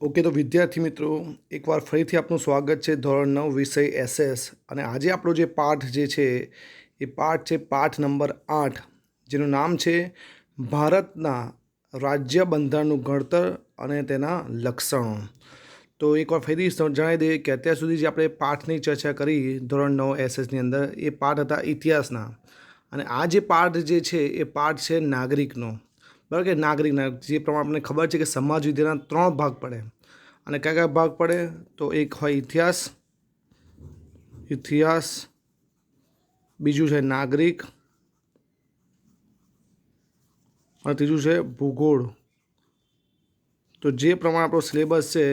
Okay, તો વિદ્યાર્થી મિત્રો, એકવાર ફરીથી આપનું સ્વાગત છે ધોરણ 9 વિષય એસએસ. અને આજે આપણો જે પાઠ જે છે એ પાઠ છે પાઠ નંબર 8, જેનું નામ છે ભારતના રાજ્ય બંધારણનું ઘડતર અને તેના લક્ષણો. તો એકવાર ફરીથી જણાવી દઈએ કે અત્યાર સુધી જે આપણે પાઠની ચર્ચા કરી ધોરણ 9 એસએસની અંદર, એ પાઠ હતા ઇતિહાસના. અને આ જે પાઠ જે છે એ પાઠ છે નાગરિકનો. બરાબર કે નાગરિકના જે પ્રમાણે આપણને ખબર છે કે સમાજ વિદ્યાના 3 ભાગ પડે. અને કયા કયા ભાગ પડે? તો એક હોય ઇતિહાસ, બીજું છે નાગરિક, અને ત્રીજું છે ભૂગોળ. તો જે પ્રમાણે આપણો સિલેબસ છે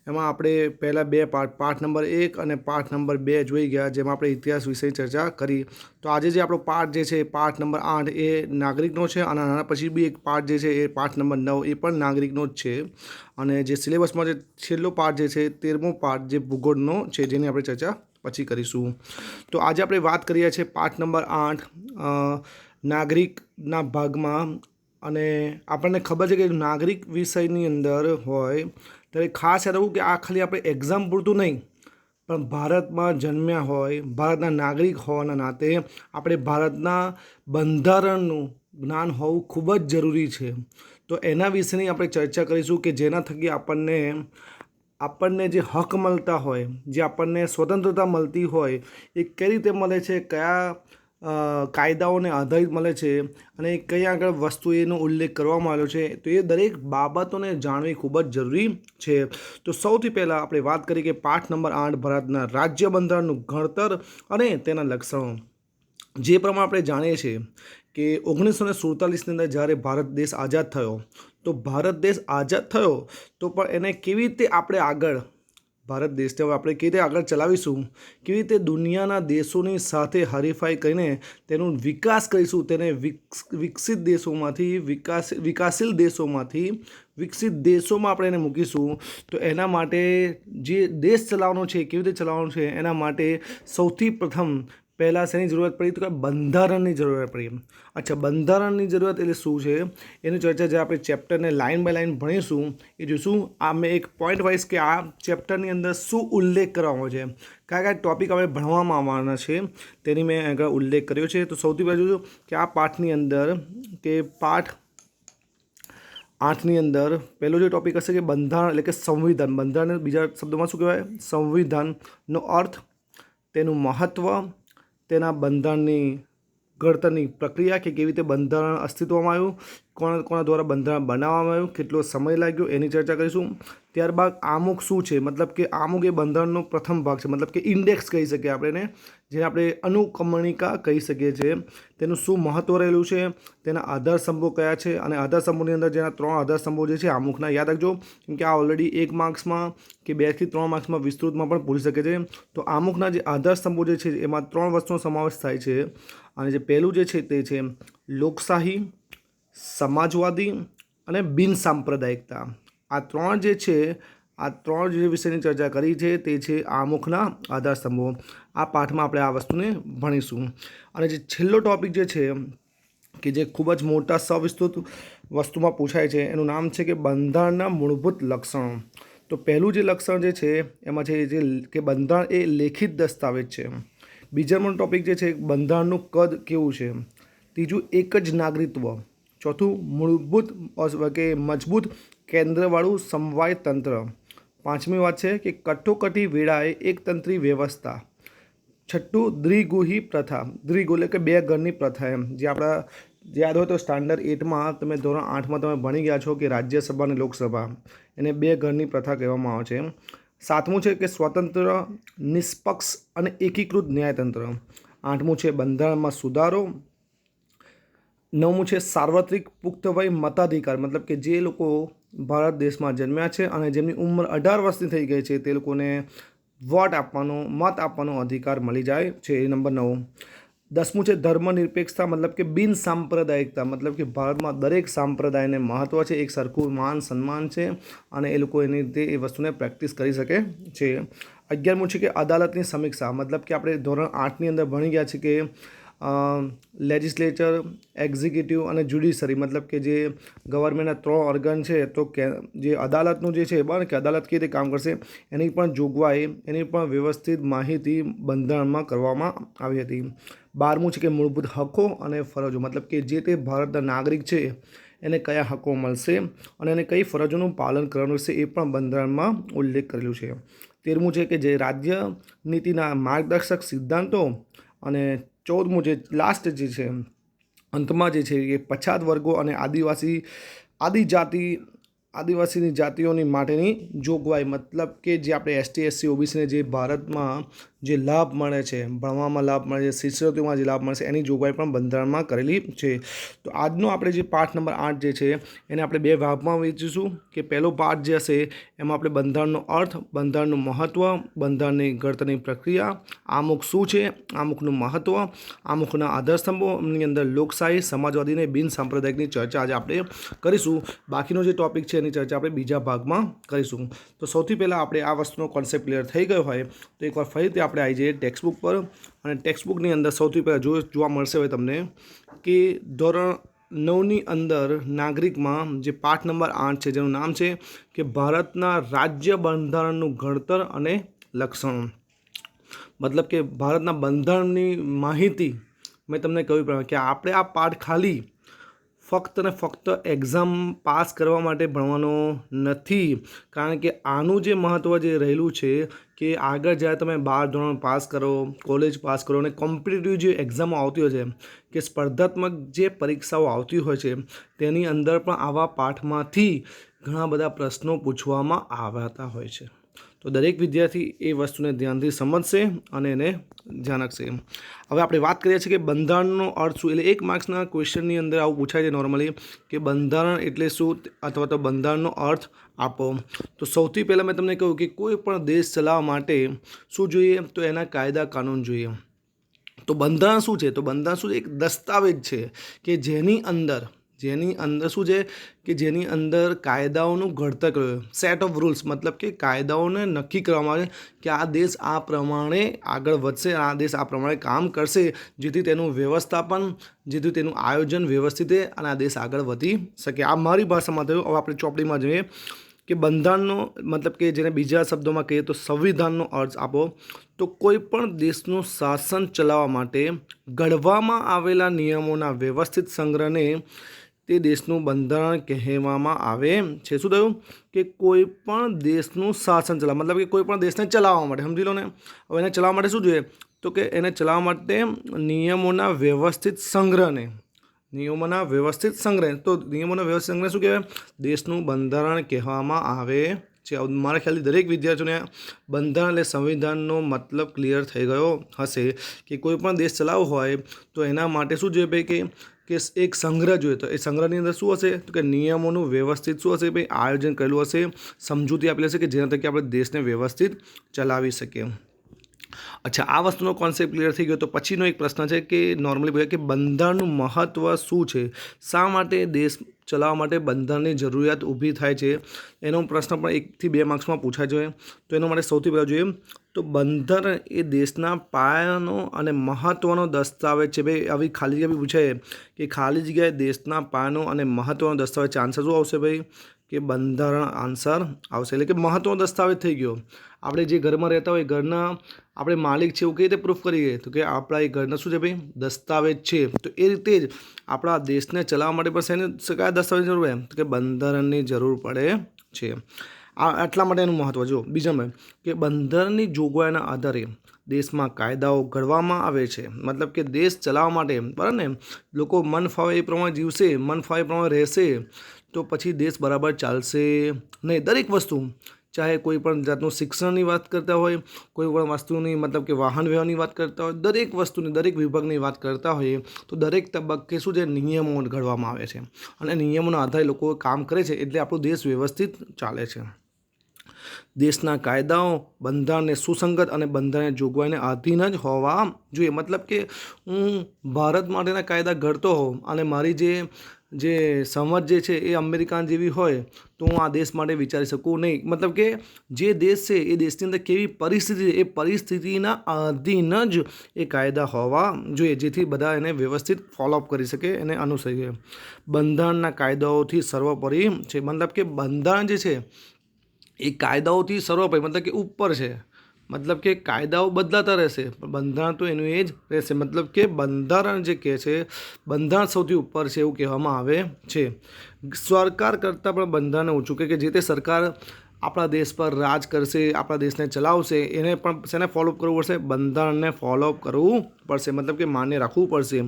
એમાં આપણે પહેલાં 2 પાઠ નંબર 1 અને પાઠ નંબર 2 જોઈ ગયા, જેમાં આપણે ઇતિહાસ વિષયની ચર્ચા કરી. તો આજે જે આપણો પાઠ જે છે પાઠ નંબર 8 એ નાગરિકનો છે, અને આના પછી બી એક પાઠ જે છે એ પાઠ નંબર 9 એ પણ નાગરિકનો જ છે. અને જે સિલેબસમાં જે છેલ્લો પાઠ જે છે 13મો પાઠ જે ભૂગોળનો છે, જેની આપણે ચર્ચા પછી કરીશું. તો આજે આપણે વાત કરીએ છીએ પાઠ નંબર 8 નાગરિકના ભાગમાં. અને આપણને ખબર છે કે નાગરિક વિષયની અંદર હોય ત્યારે ખાસ યાદ રાખવું કે આ ખાલી આપણે એક્ઝામ પૂરતું નહીં, પણ ભારતમાં જન્મ્યા હોય, ભારતના નાગરિક હોવાના નાતે આપણે ભારતના બંધારણનું જ્ઞાન હોવું ખૂબ જ જરૂરી છે. તો એના વિશેની આપણે ચર્ચા કરીશું કે જેના થકી આપણને જે હક મળતા હોય, જે આપણને સ્વતંત્રતા મળતી હોય, એ કઈ રીતે મળે છે, કયા કાયદાઓને આધારિત મળે છે, અને કઈ આગળ વસ્તુ એનો ઉલ્લેખ કરવામાં આવ્યો છે. તો એ દરેક બાબતોને જાણવી ખૂબ જ જરૂરી છે. તો સૌથી પહેલાં આપણે વાત કરીએ કે પાઠ નંબર 8 ભારતના રાજ્ય બંધારણનું ઘડતર અને તેના લક્ષણો. જે પ્રમાણે આપણે જાણીએ છીએ કે 1947ની અંદર જ્યારે ભારત દેશ આઝાદ થયો, તો ભારત દેશ આઝાદ થયો તો પણ એને કેવી રીતે આપણે આગળ ભારત દેશને હવે આપણે કેવી રીતે આગળ ચલાવીશું, કેવી રીતે દુનિયાના દેશોની સાથે હરીફાઈ કરીને તેનો વિકાસ કરીશું, તેને વિકસિત દેશોમાંથી વિકાસશીલ દેશોમાંથી વિકસિત દેશોમાં આપણે એને મૂકીશું. તો એના માટે જે દેશ ચલાવવાનો છે, કેવી રીતે ચલાવવાનો છે, એના માટે સૌથી પ્રથમ પહેલાં શેની જરૂરત પડી? તો કે બંધારણની જરૂરત પડી. અચ્છા, બંધારણની જરૂરત એટલે શું છે એની ચર્ચા જે આપણે ચેપ્ટરને લાઇન બાય લાઇન ભણીશું એ જોઈશું. આ મેં એક પોઈન્ટ વાઇઝ કે આ ચેપ્ટરની અંદર શું ઉલ્લેખ કરવામાં છે, કયા કયા ટૉપિક આપણે ભણવામાં આવવાના છે, તેની મેં આગળ ઉલ્લેખ કર્યો છે. તો સૌથી પહેલાં જોયું કે આ પાઠની અંદર કે પાઠ 8ની અંદર પહેલો જે ટૉપિક હશે કે બંધારણ એટલે કે સંવિધાન. બંધારણ બીજા શબ્દોમાં શું કહેવાય? સંવિધાનનો અર્થ, તેનું મહત્ત્વ, તેના બંધારણની ઘડતરની પ્રક્રિયા કે કેવી રીતે બંધારણ અસ્તિત્વમાં આવ્યું, કોના દ્વારા બંધારણ બનાવવામાં આવ્યું, કેટલો સમય લાગ્યો, એની ચર્ચા કરીશું. ત્યારબાદ આમુખ શું છે, મતલબ કે આમુખ એ બંધારણનો પ્રથમ ભાગ છે, મતલબ કે ઇન્ડેક્સ કહી શકીએ આપણે એને, જેને આપણે અનુક્રમણિકા કહી શકીએ છીએ. તેનું શું મહત્ત્વ રહેલું છે, તેના આધારસ્તંભો કયા છે, અને આધારસ્તંભોની અંદર જેના 3 આધારસ્તંભો જે છે આમુખના, યાદ રાખજો, કેમ કે આ ઓલરેડી 1 માર્ક્સમાં કે 2 થી 3 માર્ક્સમાં વિસ્તૃતમાં પણ પૂછી શકે છે. તો આમુખના જે આધારસ્તંભો જે છે એમાં 3 વસ્તુનો સમાવેશ થાય છે. અને જે પહેલું જે છે તે છે લોકશાહી, સમાજવાદી અને બિનસાંપ્રદાયિકતા. આ 3 જે છે, આ 3 જે વિષયની ચર્ચા કરી છે તે છે આમુખના આધારસ્તંભો. આ પાઠમાં આપણે આ વસ્તુને ભણીશું. અને જે છેલ્લો ટૉપિક જે છે કે જે ખૂબ જ મોટા સવિસ્તૃત વસ્તુમાં પૂછાય છે, એનું નામ છે કે બંધારણના મૂળભૂત લક્ષણો. તો પહેલું જે લક્ષણ જે છે એમાં છે જે કે બંધારણ એ લેખિત દસ્તાવેજ છે. બીજા નંબરનો ટૉપિક જે છે બંધારણનું કદ કેવું છે. ત્રીજું એક જ નાગરિકત્વ. ચોથું મૂળભૂત કે મજબૂત કેન્દ્રવાળું સમવાય તંત્ર. પાંચમી વાત છે કે કટોકટી વેળાએ એકતંત્રી વ્યવસ્થા. છઠ્ઠું દ્વિગુહી પ્રથા. દ્વિગુ એટલે કે 2 ઘરની પ્રથા. એમ જે આપણા યાદ હોય તો સ્ટાન્ડર્ડ 8માં તમે ધોરણ 8માં તમે ભણી ગયા છો કે રાજ્યસભા અને લોકસભા, એને 2 ઘરની પ્રથા કહેવામાં આવે છે. સાતમું છે કે સ્વતંત્ર, નિષ્પક્ષ અને એકીકૃત ન્યાયતંત્ર. આઠમું છે બંધારણમાં સુધારો. નવમું છે સાર્વત્રિક પુખ્ત વય મતાધિકાર, મતલબ કે જે લોકો ભારત દેશમાં જન્મ્યા છે અને જેમની ઉંમર 18 વર્ષની થઈ ગઈ છે તે લોકોને વોટ આપવાનો, મત આપવાનો અધિકાર મળી જાય છે. એ નંબર 9. 10મું છે ધર્મનિરપેક્ષતા, મતલબ કે બિન સાંપ્રદાયિકતા, મતલબ કે ભારતમાં દરેક સંપ્રદાયને મહત્ત્વ છે, એક સરખું માન સન્માન છે, અને એ લોકો એની રીતે એ વસ્તુને પ્રેક્ટિસ કરી શકે છે. 11મું છે કે અદાલતની સમીક્ષા, મતલબ કે આપણે ધોરણ 8ની અંદર ભણી ગયા છે કે લેજિસ્લેચર, એક્ઝિક્યુટિવ અને જ્યુડિશરી, મતલબ કે જે ગવર્મેન્ટના 3 ઓર્ગન છે. તો જે અદાલતનું જે છે બરાબર કે અદાલત કેવી રીતે કામ કરશે એની પણ જોગવાઈ, એની પણ વ્યવસ્થિત માહિતી બંધારણમાં કરવામાં આવી હતી. 12મું છે કે મૂળભૂત હકો અને ફરજો, મતલબ કે જે તે ભારતના નાગરિક છે એને કયા હકો મળશે અને એને કઈ ફરજોનું પાલન કરવાનું છે એ પણ બંધારણમાં ઉલ્લેખ કરેલું છે. 13મું છે કે જે રાજ્ય નીતિના માર્ગદર્શક સિદ્ધાંતો અને 14મું જે લાસ્ટ જે છે અંતમાં જે છે એ પછાત વર્ગો અને આદિવાસીની જાતિઓની માટેની જોગવાઈ, મતલબ કે જે આપણે એસટી એસસી ઓબીસીને જે ભારતમાં જે લાભ મળે છે, ભણવામાં લાભ મળે છે, શિષ્યવૃત્તિમાં જે લાભ મળે છે એની જોગવાઈ પણ બંધારણમાં કરેલી છે. તો આજનો આપણે જે પાઠ નંબર 8 જે છે એને આપણે 2 ભાગમાં વહેંચીશું. કે પહેલો પાઠ જે હશે એમાં આપણે બંધારણનો અર્થ, બંધારણનું મહત્ત્વ, બંધારણની ઘડતરની પ્રક્રિયા, આમુખ શું છે, આમુખનું મહત્ત્વ, આમુખના આધારસ્તંભોની અંદર લોકશાહી, સમાજવાદી અને બિન સાંપ્રદાયિકની ચર્ચા આજે આપણે કરીશું. બાકીનો જે ટોપિક છે એની ચર્ચા આપણે બીજા ભાગમાં કરીશું. તો સૌથી પહેલાં આપણે આ વસ્તુનો કોન્સેપ્ટ ક્લિયર થઈ ગયો હોય તો એકવાર ફરીથી આપણે આવી જઈએ ટેક્સ્ટબુક પર. અને ટેક્સ્ટબુકની અંદર સૌથી પહેલાં જોવા મળશે હોય તમને કે ધોરણ 9ની અંદર નાગરિકમાં જે પાઠ નંબર 8 છે જેનું નામ છે કે ભારતના રાજ્ય બંધારણનું ઘડતર અને લક્ષણો, મતલબ કે ભારતના બંધારણની માહિતી. મેં તમને કહ્યું પ્રમાણે કે આપણે આ પાઠ ખાલી ફક્ત ને ફક્ત એક્ઝામ પાસ કરવા માટે ભણવાનો નથી, કારણ કે આનું જે મહત્ત્વ જે રહેલું છે કે આગળ જ્યારે તમે 12 ધોરણ પાસ કરો, કોલેજ પાસ કરો અને કોમ્પિટિટિવ જે એક્ઝામો આવતી હોય છે કે સ્પર્ધાત્મક જે પરીક્ષાઓ આવતી હોય છે તેની અંદર પણ આવા પાઠમાંથી ઘણા બધા પ્રશ્નો પૂછવામાં આવતા હોય છે. તો દરેક વિદ્યાર્થી એ વસ્તુને ધ્યાનથી સમજશે અને એને ધ્યાન રાખશે. હવે આપણે વાત કરીએ છીએ કે બંધારણનો અર્થ શું. એટલે 1 માર્ક્સના ક્વેશ્ચનની અંદર આવું પૂછાય છે નોર્મલી કે બંધારણ એટલે શું અથવા તો બંધારણનો અર્થ આપો. તો સૌથી પહેલાં મેં તમને કહ્યું કે કોઈ પણ દેશ ચલાવવા માટે શું જોઈએ, તો એના કાયદા કાનૂન જોઈએ. તો બંધારણ શું છે, તો બંધારણ શું એક દસ્તાવેજ છે કે જેની અંદર શું છે કે જેની અંદર કાયદાઓનું ઘડતર કર્યું, સેટ ઓફ રૂલ્સ, મતલબ કે કાયદાઓને નક્કી કરવામાં આવે કે આ દેશ આ પ્રમાણે આગળ વધશે, આ દેશ આ પ્રમાણે કામ કરશે, જેથી તેનું વ્યવસ્થાપન, જેથી તેનું આયોજન વ્યવસ્થિત અને આ દેશ આગળ વધી શકે. આ મારી ભાષામાં થયું. હવે આપણે ચોપડીમાં જોઈએ કે બંધારણનો મતલબ કે જેને બીજા શબ્દોમાં કહીએ તો સંવિધાનનો અર્થ આપો. તો કોઈ પણ દેશનું શાસન ચલાવવા માટે ઘડવામાં આવેલા નિયમોના વ્યવસ્થિત સંગ્રહને તે દેશનું બંધારણ કહેવામાં આવે છે. શું થયું કે કોઈ પણ દેશનું શાસન ચલાવવા, મતલબ કે કોઈ પણ દેશને ચલાવવા માટે, સમજી લો ને. હવે એને ચલાવવા માટે શું જોઈએ, તો કે એને ચલાવવા માટે નિયમોના વ્યવસ્થિત સંગ્રહને, તો નિયમોના વ્યવસ્થિત સંગ્રહ શું કહેવાય, દેશનું બંધારણ કહેવામાં આવે છે. મારા ખ્યાલથી દરેક વિદ્યાર્થીઓને બંધારણ એટલે સંવિધાનનો મતલબ ક્લિયર થઈ ગયો હશે કે કોઈ પણ દેશ ચલાવવો હોય તો એના માટે શું જોઈએ ભાઈ કે એક સંગ્રહ જોઈએ. તો એ સંગ્રહની અંદર શું હશે, તો કે નિયમોનું વ્યવસ્થિત શું હશે ભાઈ, આયોજન કરેલું હશે, સમજૂતી આપેલી હશે કે જેના થકી આપણે દેશને વ્યવસ્થિત ચલાવી શકીએ. અચ્છા, આ વસ્તુનો કોન્સેપ્ટ ક્લિયર થઈ ગયો. તો પછીનો એક પ્રશ્ન છે કે નોર્મલી બોલે કે બંધારણનું મહત્ત્વ શું છે, શા માટે દેશ ચલાવવા માટે બંધારણની જરૂરિયાત ઊભી થાય છે, એનો પ્રશ્ન પણ 1 થી 2 માર્ક્સમાં પૂછાય છે. તો એના માટે સૌથી પહેલાં જોઈએ તો બંધારણ એ દેશના પાયાનો અને મહત્ત્વનો દસ્તાવેજ છે. ભાઈ આવી ખાલી જગ્યા બી પૂછાય કે ખાલી જગ્યાએ દેશના પાયાનો અને મહત્ત્વનો દસ્તાવેજ છે. આન્સર શું આવશે ભાઈ, કે બંધારણ આન્સર આવશે. એટલે કે મહત્ત્વનો દસ્તાવેજ થઈ ગયો. આપણે જે ઘરમાં રહેતા હોય, ઘરના આપણે માલિક છે એવું કઈ રીતે પ્રૂફ કરીએ, તો કે આપણા એ ઘરના શું છે ભાઈ, દસ્તાવેજ છે. તો એ રીતે જ આપણા દેશને ચલાવવા માટે પણ કયા દસ્તાવેજની જરૂર પડે, તો કે બંધારણની જરૂર પડે છે. આટલા માટે એનું મહત્ત્વ. જો બીજા નંબર કે બંધારણની જોગવાઈના આધારે દેશમાં કાયદાઓ ઘડવામાં આવે છે, મતલબ કે દેશ ચલાવવા માટે બરાબર ને, લોકો મન ફાવે એ પ્રમાણે જીવશે, મન ફાવે એ પ્રમાણે રહેશે તો પછી દેશ બરાબર ચાલશે નહીં. દરેક વસ્તુ, ચાહે કોઈ પણ જાતનું શિક્ષણની વાત કરતા હોય, કોઈ પણ વસ્તુની મતલબ કે વાહન વ્યવહારની વાત કરતા હોય, દરેક વસ્તુની, દરેક વિભાગની વાત કરતા હોઈએ તો દરેક તબક્કે શું છે, નિયમો ઘડવામાં આવે છે અને નિયમોના આધારે લોકો કામ કરે છે, એટલે આપણો દેશ વ્યવસ્થિત ચાલે છે. દેશના કાયદાઓ બંધારણને સુસંગત અને બંધારણીય જોગવાઈને આધીન જ હોવા જોઈએ. મતલબ કે હું ભારત માટેના કાયદા ઘડતો હોઉં અને મારી જે સમજ જે છે એ અમેરિકા જેવી હોય તો હું આ દેશ માટે વિચારી શકું નહીં. મતલબ કે જે દેશ છે એ દેશની અંદર કેવી પરિસ્થિતિ છે એ પરિસ્થિતિના આધીન જ એ કાયદા હોવા જોઈએ, જેથી બધા એને વ્યવસ્થિત ફોલોઅપ કરી શકે, એને અનુસરી શકે. બંધારણના કાયદાઓથી સર્વોપરી છે. મતલબ કે બંધારણ જે છે એ કાયદાઓથી સર્વોપરી મતલબ કે ઉપર છે. મતલબ કે કાયદાઓ બદલાતા રહેશે પણ બંધારણ તો એનું એ જ રહેશે. મતલબ કે બંધારણ જે કહે છે બંધારણ સૌથી ઉપર છે એવું કહેવામાં આવે છે. સરકાર કરતાં પણ બંધારણને ઊંચું કે જે તે સરકાર આપણા દેશ પર રાજ કરશે, આપણા દેશને ચલાવશે, એને પણ શેને ફોલોઅપ કરવું પડશે? બંધારણને ફોલોઅપ કરવું પડશે. મતલબ કે માન્ય રાખવું પડશે.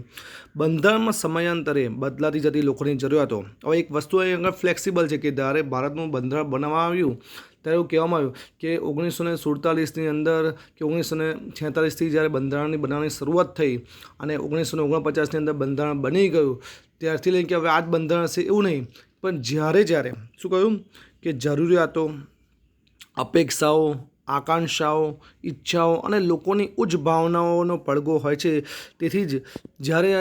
બંધારણમાં સમયાંતરે બદલાતી જતી લોકોની જરૂરિયાતો. હવે એક વસ્તુ એ આગળ ફ્લેક્સિબલ છે કે જ્યારે ભારતનું બંધારણ બનાવવામાં આવ્યું ત્યારે એવું કહેવામાં આવ્યું કે 1947ની અંદર કે 1946થી જ્યારે બંધારણની બનાવવાની શરૂઆત થઈ અને 1949ની અંદર બંધારણ બની ગયું ત્યારથી લઈને કે હવે આ જ બંધારણ છે એવું નહીં, પણ જ્યારે શું કહ્યું કે જરૂરિયાતો, અપેક્ષાઓ, આકાંક્ષાઓ, ઈચ્છાઓ અને લોકોની ઉચ્ચ ભાવનાઓનો પડઘો હોય છે. તેથી જ જ્યારે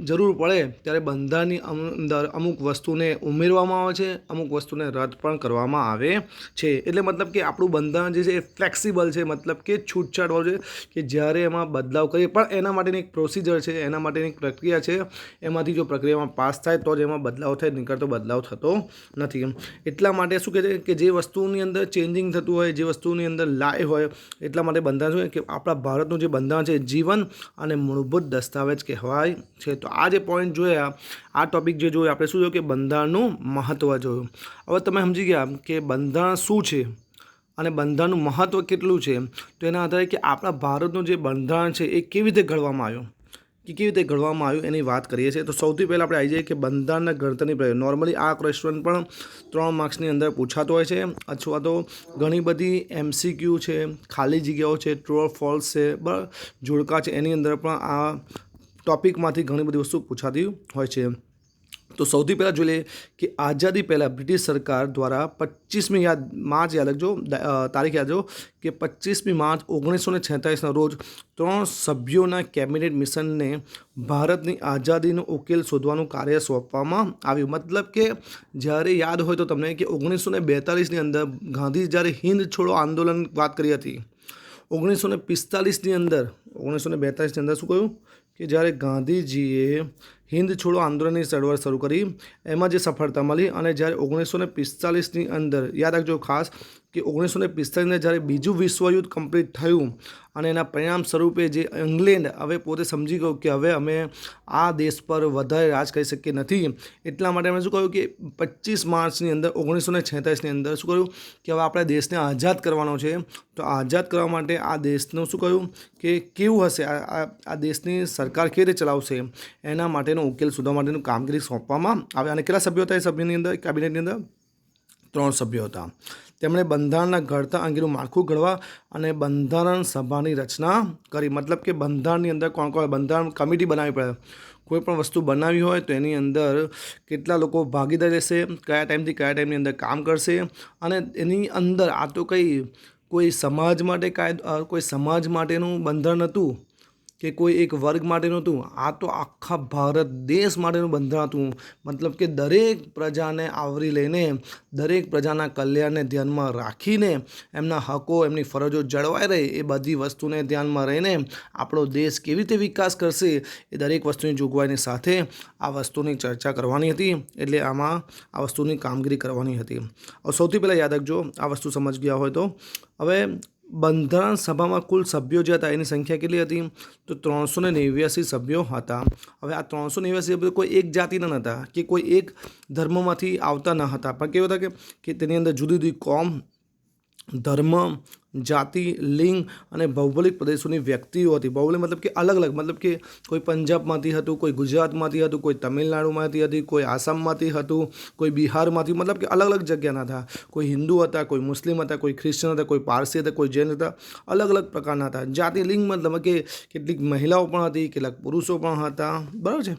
જરૂર પડે ત્યારે બંધારણની અંદર અમુક વસ્તુને ઉમેરવામાં આવે છે, અમુક વસ્તુને રદ પણ કરવામાં આવે છે. એટલે મતલબ કે આપણું બંધારણ જે છે એ ફ્લેક્સિબલ છે, મતલબ કે છૂટછાટવાળું છે કે જ્યારે એમાં બદલાવ કરીએ પણ એના માટેની એક પ્રોસિજર છે, એના માટેની એક પ્રક્રિયા છે. એમાંથી જો પ્રક્રિયામાં પાસ થાય તો જ એમાં બદલાવ થાય, નીકળતો બદલાવ થતો નથી. એટલા માટે શું કહે છે કે જે વસ્તુની અંદર ચેન્જિંગ થતું હોય, જે વસ્તુની અંદર લાય હોય, એટલા માટે બંધારણ શું કે આપણા ભારતનું જે બંધારણ છે જીવન અને મૂળભૂત દસ્તાવેજ કહેવાય છે. તો આ જે પોઈન્ટ જોયા, આ ટોપિક જે જોયું આપણે શું જોયું કે બંધારણનું મહત્ત્વ જોયું. હવે તમે સમજી ગયા કે બંધારણ શું છે અને બંધારણનું મહત્ત્વ કેટલું છે. તો એના આધારે કે આપણા ભારતનું જે બંધારણ છે એ કેવી રીતે ઘડવામાં આવ્યું એની વાત કરીએ છીએ. તો સૌથી પહેલાં આપણે આવી જઈએ કે બંધારણના ઘડતરની પ્રક્રિયા. નોર્મલી આ ક્વેશ્ચન પણ 3 માર્ક્સની અંદર પૂછાતો હોય છે અથવા તો ઘણી બધી MCQ છે, ખાલી જગ્યાઓ છે, ટ્રુ ઓર ફોલ્સ છે, બરાબર, જોડકા છે, એની અંદર પણ આ ટોપિકમાંથી ઘણી બધી વસ્તુ પૂછાતી હોય છે. તો સૌથી પહેલાં જોઈ લઈએ કે આઝાદી પહેલાં બ્રિટિશ સરકાર દ્વારા 25મી માર્ચ યાદ રાખજો, તારીખ યાદ રાખજો કે 25મી માર્ચ 1946ના રોજ 3 સભ્યોના કેબિનેટ મિશનને ભારતની આઝાદીનો ઉકેલ શોધવાનું કાર્ય સોંપવામાં આવ્યું. મતલબ કે જ્યારે યાદ હોય તો તમને કે 1942ની અંદર ગાંધી જ્યારે હિન્દ છોડો આંદોલન વાત કરી હતી, 1945ની અંદર 1942ની અંદર શું કહ્યું કે જ્યારે ગાંધીજીએ હિન્દ છોડો આંદોલનની ચળવળ શરૂ કરી એમાં જે સફળતા મળી અને જ્યારે 1945ની અંદર યાદ રાખજો ખાસ કે 1945 જ્યારે બીજું વિશ્વયુદ્ધ કમ્પ્લીટ થયું અને એના પરિણામ સ્વરૂપે જે ઇંગ્લેન્ડ હવે પોતે સમજી ગયું કે હવે અમે આ દેશ પર વધારે રાજ કરી શકીએ નથી, એટલા માટે અમે શું કહ્યું કે 25 માર્ચની અંદર 1946ની અંદર શું કહ્યું કે હવે આપણે દેશને આઝાદ કરવાનો છે. તો આઝાદ કરવા માટે આ દેશનું શું કહ્યું કે કેવું હશે, આ દેશની સરકાર કેવી રીતે ચલાવશે એના માટેનો ઉકેલ શોધવા માટેનું કામગીરી સોંપવામાં આવે. અને કેટલા સભ્યો હતા એ સભ્યોની અંદર, કેબિનેટની અંદર 3 સભ્યો હતા. તેમણે બંધારણના ઘડતર અંગેનું માળખું ઘડવા અને બંધારણ સભાની રચના કરી. મતલબ કે બંધારણની અંદર કોણ બંધારણ કમિટી બનાવવી પડે. કોઈ પણ વસ્તુ બનાવવી હોય તો એની અંદર કેટલા લોકો ભાગીદાર રહેશે, કયા ટાઈમથી કયા ટાઈમની અંદર કામ કરશે અને એની અંદર આ તો કોઈ સમાજ માટે કોઈ સમાજ માટેનું બંધારણ હતું કે કોઈ એક વર્ગ માટેનું હતું, આ તો આખા ભારત દેશ માટેનું બંધારણ હતું. મતલબ કે દરેક પ્રજાને આવરી લઈને, દરેક પ્રજાના કલ્યાણને ધ્યાનમાં રાખીને, એમના હકો, એમની ફરજો જળવાઈ રહે એ બધી વસ્તુને ધ્યાનમાં રહીને આપણો દેશ કેવી રીતે વિકાસ કરશે એ દરેક વસ્તુની જોગવાઈની સાથે આ વસ્તુની ચર્ચા કરવાની હતી. એટલે આમાં આ વસ્તુની કામગીરી કરવાની હતી. હવે સૌથી પહેલાં યાદ રાખજો, આ વસ્તુ સમજ ગયા હોય તો. હવે બંધારણ સભામાં કુલ સભ્યો જે હતા એની સંખ્યા કેટલી હતી? તો 389 સભ્યો હતા. હવે આ 389 સભ્યો કોઈ એક જાતિના નહોતા કે કોઈ એક ધર્મમાંથી આવતા ન હતા, પણ કેવું હતા કે તેની અંદર જુદી જુદી કોમ, ધર્મ, જાતિ, લિંગ અને ભૌગોલિક પ્રદેશોની વ્યક્તિઓ હતી. ભૌગોલિક મતલબ કે અલગ અલગ, મતલબ કે કોઈ પંજાબમાંથી હતું, કોઈ ગુજરાતમાંથી હતું, કોઈ તમિલનાડુમાંથી હતી, કોઈ આસામમાંથી હતું, કોઈ બિહારમાંથી, મતલબ કે અલગ અલગ જગ્યાના હતા. કોઈ હિન્દુ હતા, કોઈ મુસ્લિમ હતા, કોઈ ખ્રિશ્ચન હતા, કોઈ પારસી હતા, કોઈ જૈન હતા, અલગ અલગ પ્રકારના હતા. જાતિ, લિંગ મતલબ કે કેટલીક મહિલાઓ પણ હતી, કેટલાક પુરુષો પણ હતા, બરાબર છે.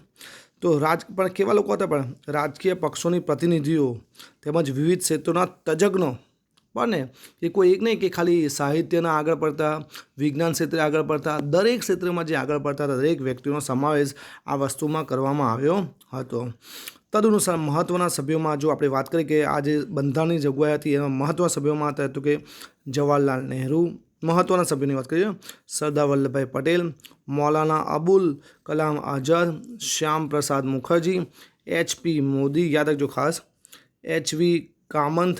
તો પણ કેવા લોકો હતા? પણ રાજકીય પક્ષોની પ્રતિનિધિઓ તેમજ વિવિધ ક્ષેત્રોના તજજ્ઞો પણ ને એ કોઈ એક નહીં કે ખાલી સાહિત્યના આગળ પડતા, વિજ્ઞાન ક્ષેત્રે આગળ પડતા, દરેક ક્ષેત્રમાં જે આગળ પડતા હતા દરેક વ્યક્તિનો સમાવેશ આ વસ્તુમાં કરવામાં આવ્યો હતો. તદનુસાર મહત્ત્વના સભ્યોમાં જો આપણે વાત કરીએ કે આ જે બંધારણની જોગવાઈ હતી એમાં મહત્ત્વના સભ્યોમાં હતા તો કે જવાહરલાલ નહેરુ, મહત્ત્વના સભ્યોની વાત કરીએ સરદાર વલ્લભભાઈ પટેલ, મૌલાના અબુલ કલામ આઝાદ, શ્યામ પ્રસાદ મુખર્જી, HP મોદી, યાદ રાખજો ખાસ, HV કામંત,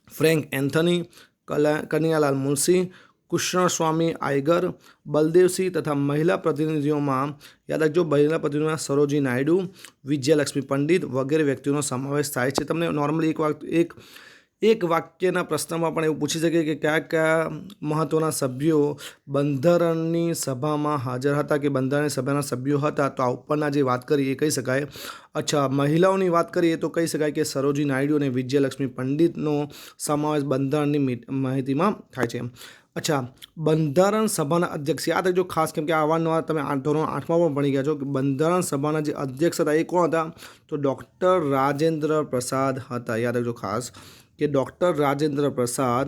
ફ્રેન્ક એન્થની, કનૈયાલાલ મુનશી, કૃષ્ણસ્વામી આયગર, બલદેવસિંહ તથા મહિલા પ્રતિનિધિઓમાં યાદ રાખજો મહિલા પ્રતિનિધિઓમાં સરોજી નાયડુ, વિજયલક્ષ્મી પંડિત વગેરે વ્યક્તિઓનો સમાવેશ થાય છે. તમને નોર્મલી એક વાક્યના પ્રશ્નમાં પણ એવું પૂછી શકે કે કયા કયા મહત્ત્વના સભ્યો બંધારણની સભામાં હાજર હતા કે બંધારણની સભાના સભ્યો હતા. તો આ ઉપરના જે વાત કરી એ કહી શકાય. અચ્છા, મહિલાઓની વાત કરીએ તો કહી શકાય કે સરોજી નાયડુ અને વિજયલક્ષ્મી પંડિતનો સમાવેશ બંધારણની માહિતીમાં થાય છે. અચ્છા, બંધારણ સભાના અધ્યક્ષ યાદ રાખજો ખાસ, કેમ કે અવારનવાર તમે ધોરણ 8માં પણ ભણી ગયા છો કે બંધારણ સભાના જે અધ્યક્ષ હતા એ કોણ હતા? તો ડૉક્ટર રાજેન્દ્ર પ્રસાદ હતા. યાદ રાખજો ખાસ કે ડૉક્ટર રાજેન્દ્ર પ્રસાદ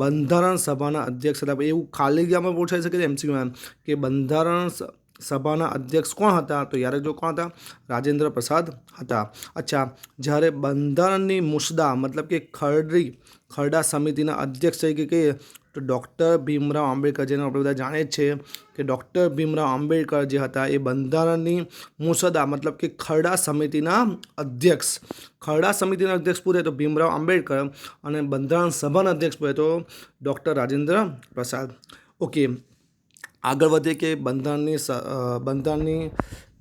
બંધારણ સભાના અધ્યક્ષ હતા. એવું ખાલી જગ્યામાં પૂછાઈ શકે છે MCQમાં કે બંધારણ સભાના અધ્યક્ષ કોણ હતા? તો યાદ રાખજો કોણ હતા? રાજેન્દ્ર પ્રસાદ હતા. અચ્છા, જ્યારે બંધારણની મુસદ્દા મતલબ કે ખરડા સમિતિના અધ્યક્ષ તરીકે કહીએ તો ડૉક્ટર ભીમરાવ આંબેડકર, જેને આપણે બધા જાણીએ જ છીએ કે ડૉક્ટર ભીમરાવ આંબેડકર જે હતા એ બંધારણની મુસદ્દા મતલબ કે ખરડા સમિતિના અધ્યક્ષ, ખરડા સમિતિના અધ્યક્ષ પૂરે તો ભીમરાવ આંબેડકર અને બંધારણ સભાના અધ્યક્ષ પૂરે તો ડૉક્ટર રાજેન્દ્ર પ્રસાદ. ઓકે, આગળ વધીએ કે બંધારણની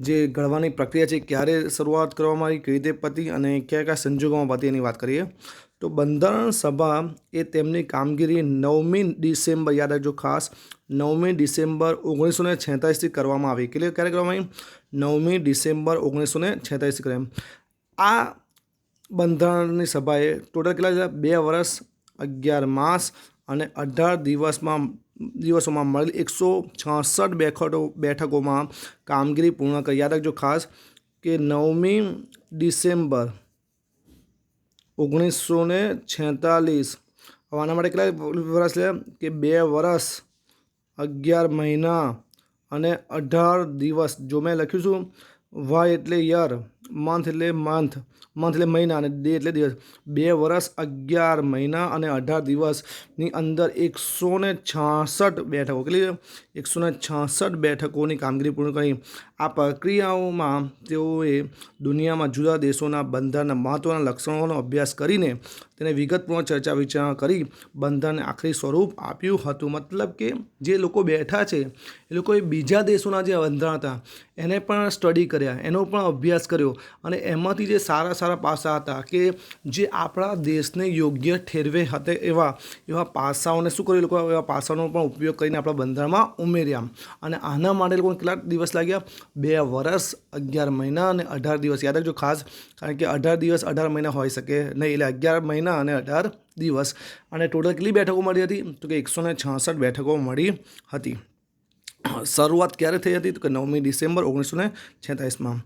જે ઘડવાની પ્રક્રિયા છે ક્યારે શરૂઆત કરવામાં આવી, કેવી રીતે પતી અને કયા કયા સંજોગોમાં પતી એની વાત કરીએ. તો બંધારણ સભા એ તેમની કામગીરી 9મી ડિસેમ્બર, યાદ રાખજો ખાસ, 9મી ડિસેમ્બર 1946થી કરવામાં આવી. ક્યારે કરવામાં આવી? 9મી ડિસેમ્બર 1946 કરવામાં. આ બંધારણની સભાએ ટોટલ કેટલા છે? 2 વર્ષ 11 માસ અને 18 દિવસોમાં મળેલ 166 બેઠકોમાં કામગીરી પૂર્ણ કરી. યાદ રાખજો ખાસ કે 9મી ડિસેમ્બર 1946, આના માટે કેટલા વર્ષ લે કે 2 વર્ષ 11 મહિના અને 18 દિવસ. જો મેં લખ્યું છું વાય એટલે યર, મંથ એટલે મહિના અને ડે એટલે દિવસ, 2 વર્ષ 11 મહિના અને 18 દિવસની અંદર 166 બેઠકો, કેટલી? 166 બેઠકોની કામગીરી પૂર્ણ કરી. આ પ્રક્રિયાઓમાં તેઓએ દુનિયામાં જુદા દેશોના બંધારણના મહત્ત્વના લક્ષણોનો અભ્યાસ કરીને તેને વિગતપૂર્ણ ચર્ચા વિચારણા કરી બંધારણને આખરી સ્વરૂપ આપ્યું હતું. મતલબ કે જે લોકો બેઠા છે એ લોકોએ બીજા દેશોના જે બંધારણ હતા એને પણ સ્ટડી કર્યા, એનો પણ અભ્યાસ કર્યો અને એમાંથી જે સારા પાસા હતા કે જે આપણા દેશને યોગ્ય ઠેરવે હતા એવા પાસાઓને શું કર્યું? લોકો એવા પાસાઓનો પણ ઉપયોગ કરીને આપણા બંધારણમાં ઉમેર્યા. અને આના માટે લોકોને કેટલા દિવસ લાગ્યા? 2 વર્ષ 11 મહિના અને 18 દિવસ. યાદ રાખજો ખાસ, કારણ કે 18 દિવસ 18 મહિના હોઈ શકે નહીં, એટલે 11 મહિના અને 18 દિવસ. અને ટોટલ કેટલી બેઠકો મળી હતી? તો કે 166 બેઠકો મળી હતી. શરૂઆત ક્યારે થઈ હતી? તો કે 9મી ડિસેમ્બર 1946માં.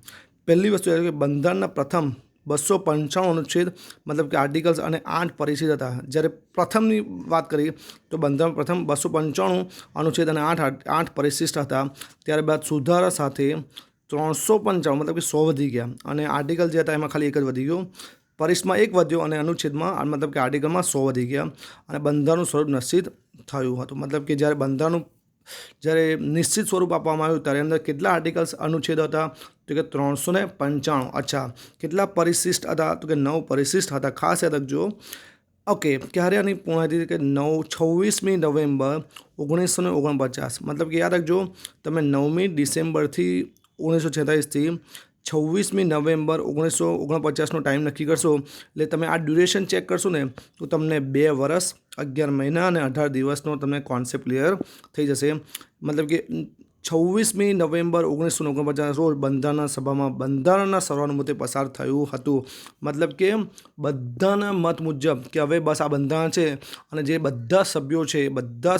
પહેલી વસ્તુ એ કે બંધારણના પ્રથમ 295 અનુચ્છેદ મતલબ કે આર્ટિકલ્સ અને 8 પરિચ્છેદ હતા. જ્યારે પ્રથમની વાત કરીએ તો બંધારણ પ્રથમ 295 અનુચ્છેદ અને 8 પરિશિષ્ટ હતા. ત્યારબાદ સુધારા સાથે 355 મતલબ કે 100 વધી ગયા અને આર્ટિકલ જે હતા એમાં ખાલી એક જ વધી ગયો, પરિશમાં 1 વધ્યો અને અનુચ્છેદમાં મતલબ કે આર્ટિકલમાં 100 વધી ગયા અને બંધારણનું સ્વરૂપ નિશ્ચિત થયું હતું. મતલબ કે જ્યારે નિશ્ચિત સ્વરૂપ આપવામાં આવ્યું ત્યારે અંદર કેટલા આર્ટિકલ્સ અનુચ્છેદ હતા? તો કે 395. અચ્છા, કેટલા પરિશિષ્ટ હતા? તો કે 9 પરિશિષ્ટ હતા. ખાસ યાદ રાખજો. ઓકે, ક્યારે આની પૂર્ણ હતી? કે 26મી નવેમ્બર 1949. મતલબ કે યાદ રાખજો તમે 9મી ડિસેમ્બરથી 1946થી 26મી નવેમ્બર 1949નો ટાઈમ નક્કી કરશો એટલે તમે આ ડ્યુરેશન ચેક કરશો ને તો તમને 2 વર્ષ 11 મહિના અને 18 દિવસનો તમને કોન્સેપ્ટ ક્લિયર થઈ જશે. મતલબ કે 26મી નવેમ્બર 1949 રોજ બંધારણના સભામાં બંધારણના સર્વાનુમતે પસાર થયું હતું. મતલબ કે બધાના મત મુજબ કે હવે બસ આ બંધારણ છે અને જે બધા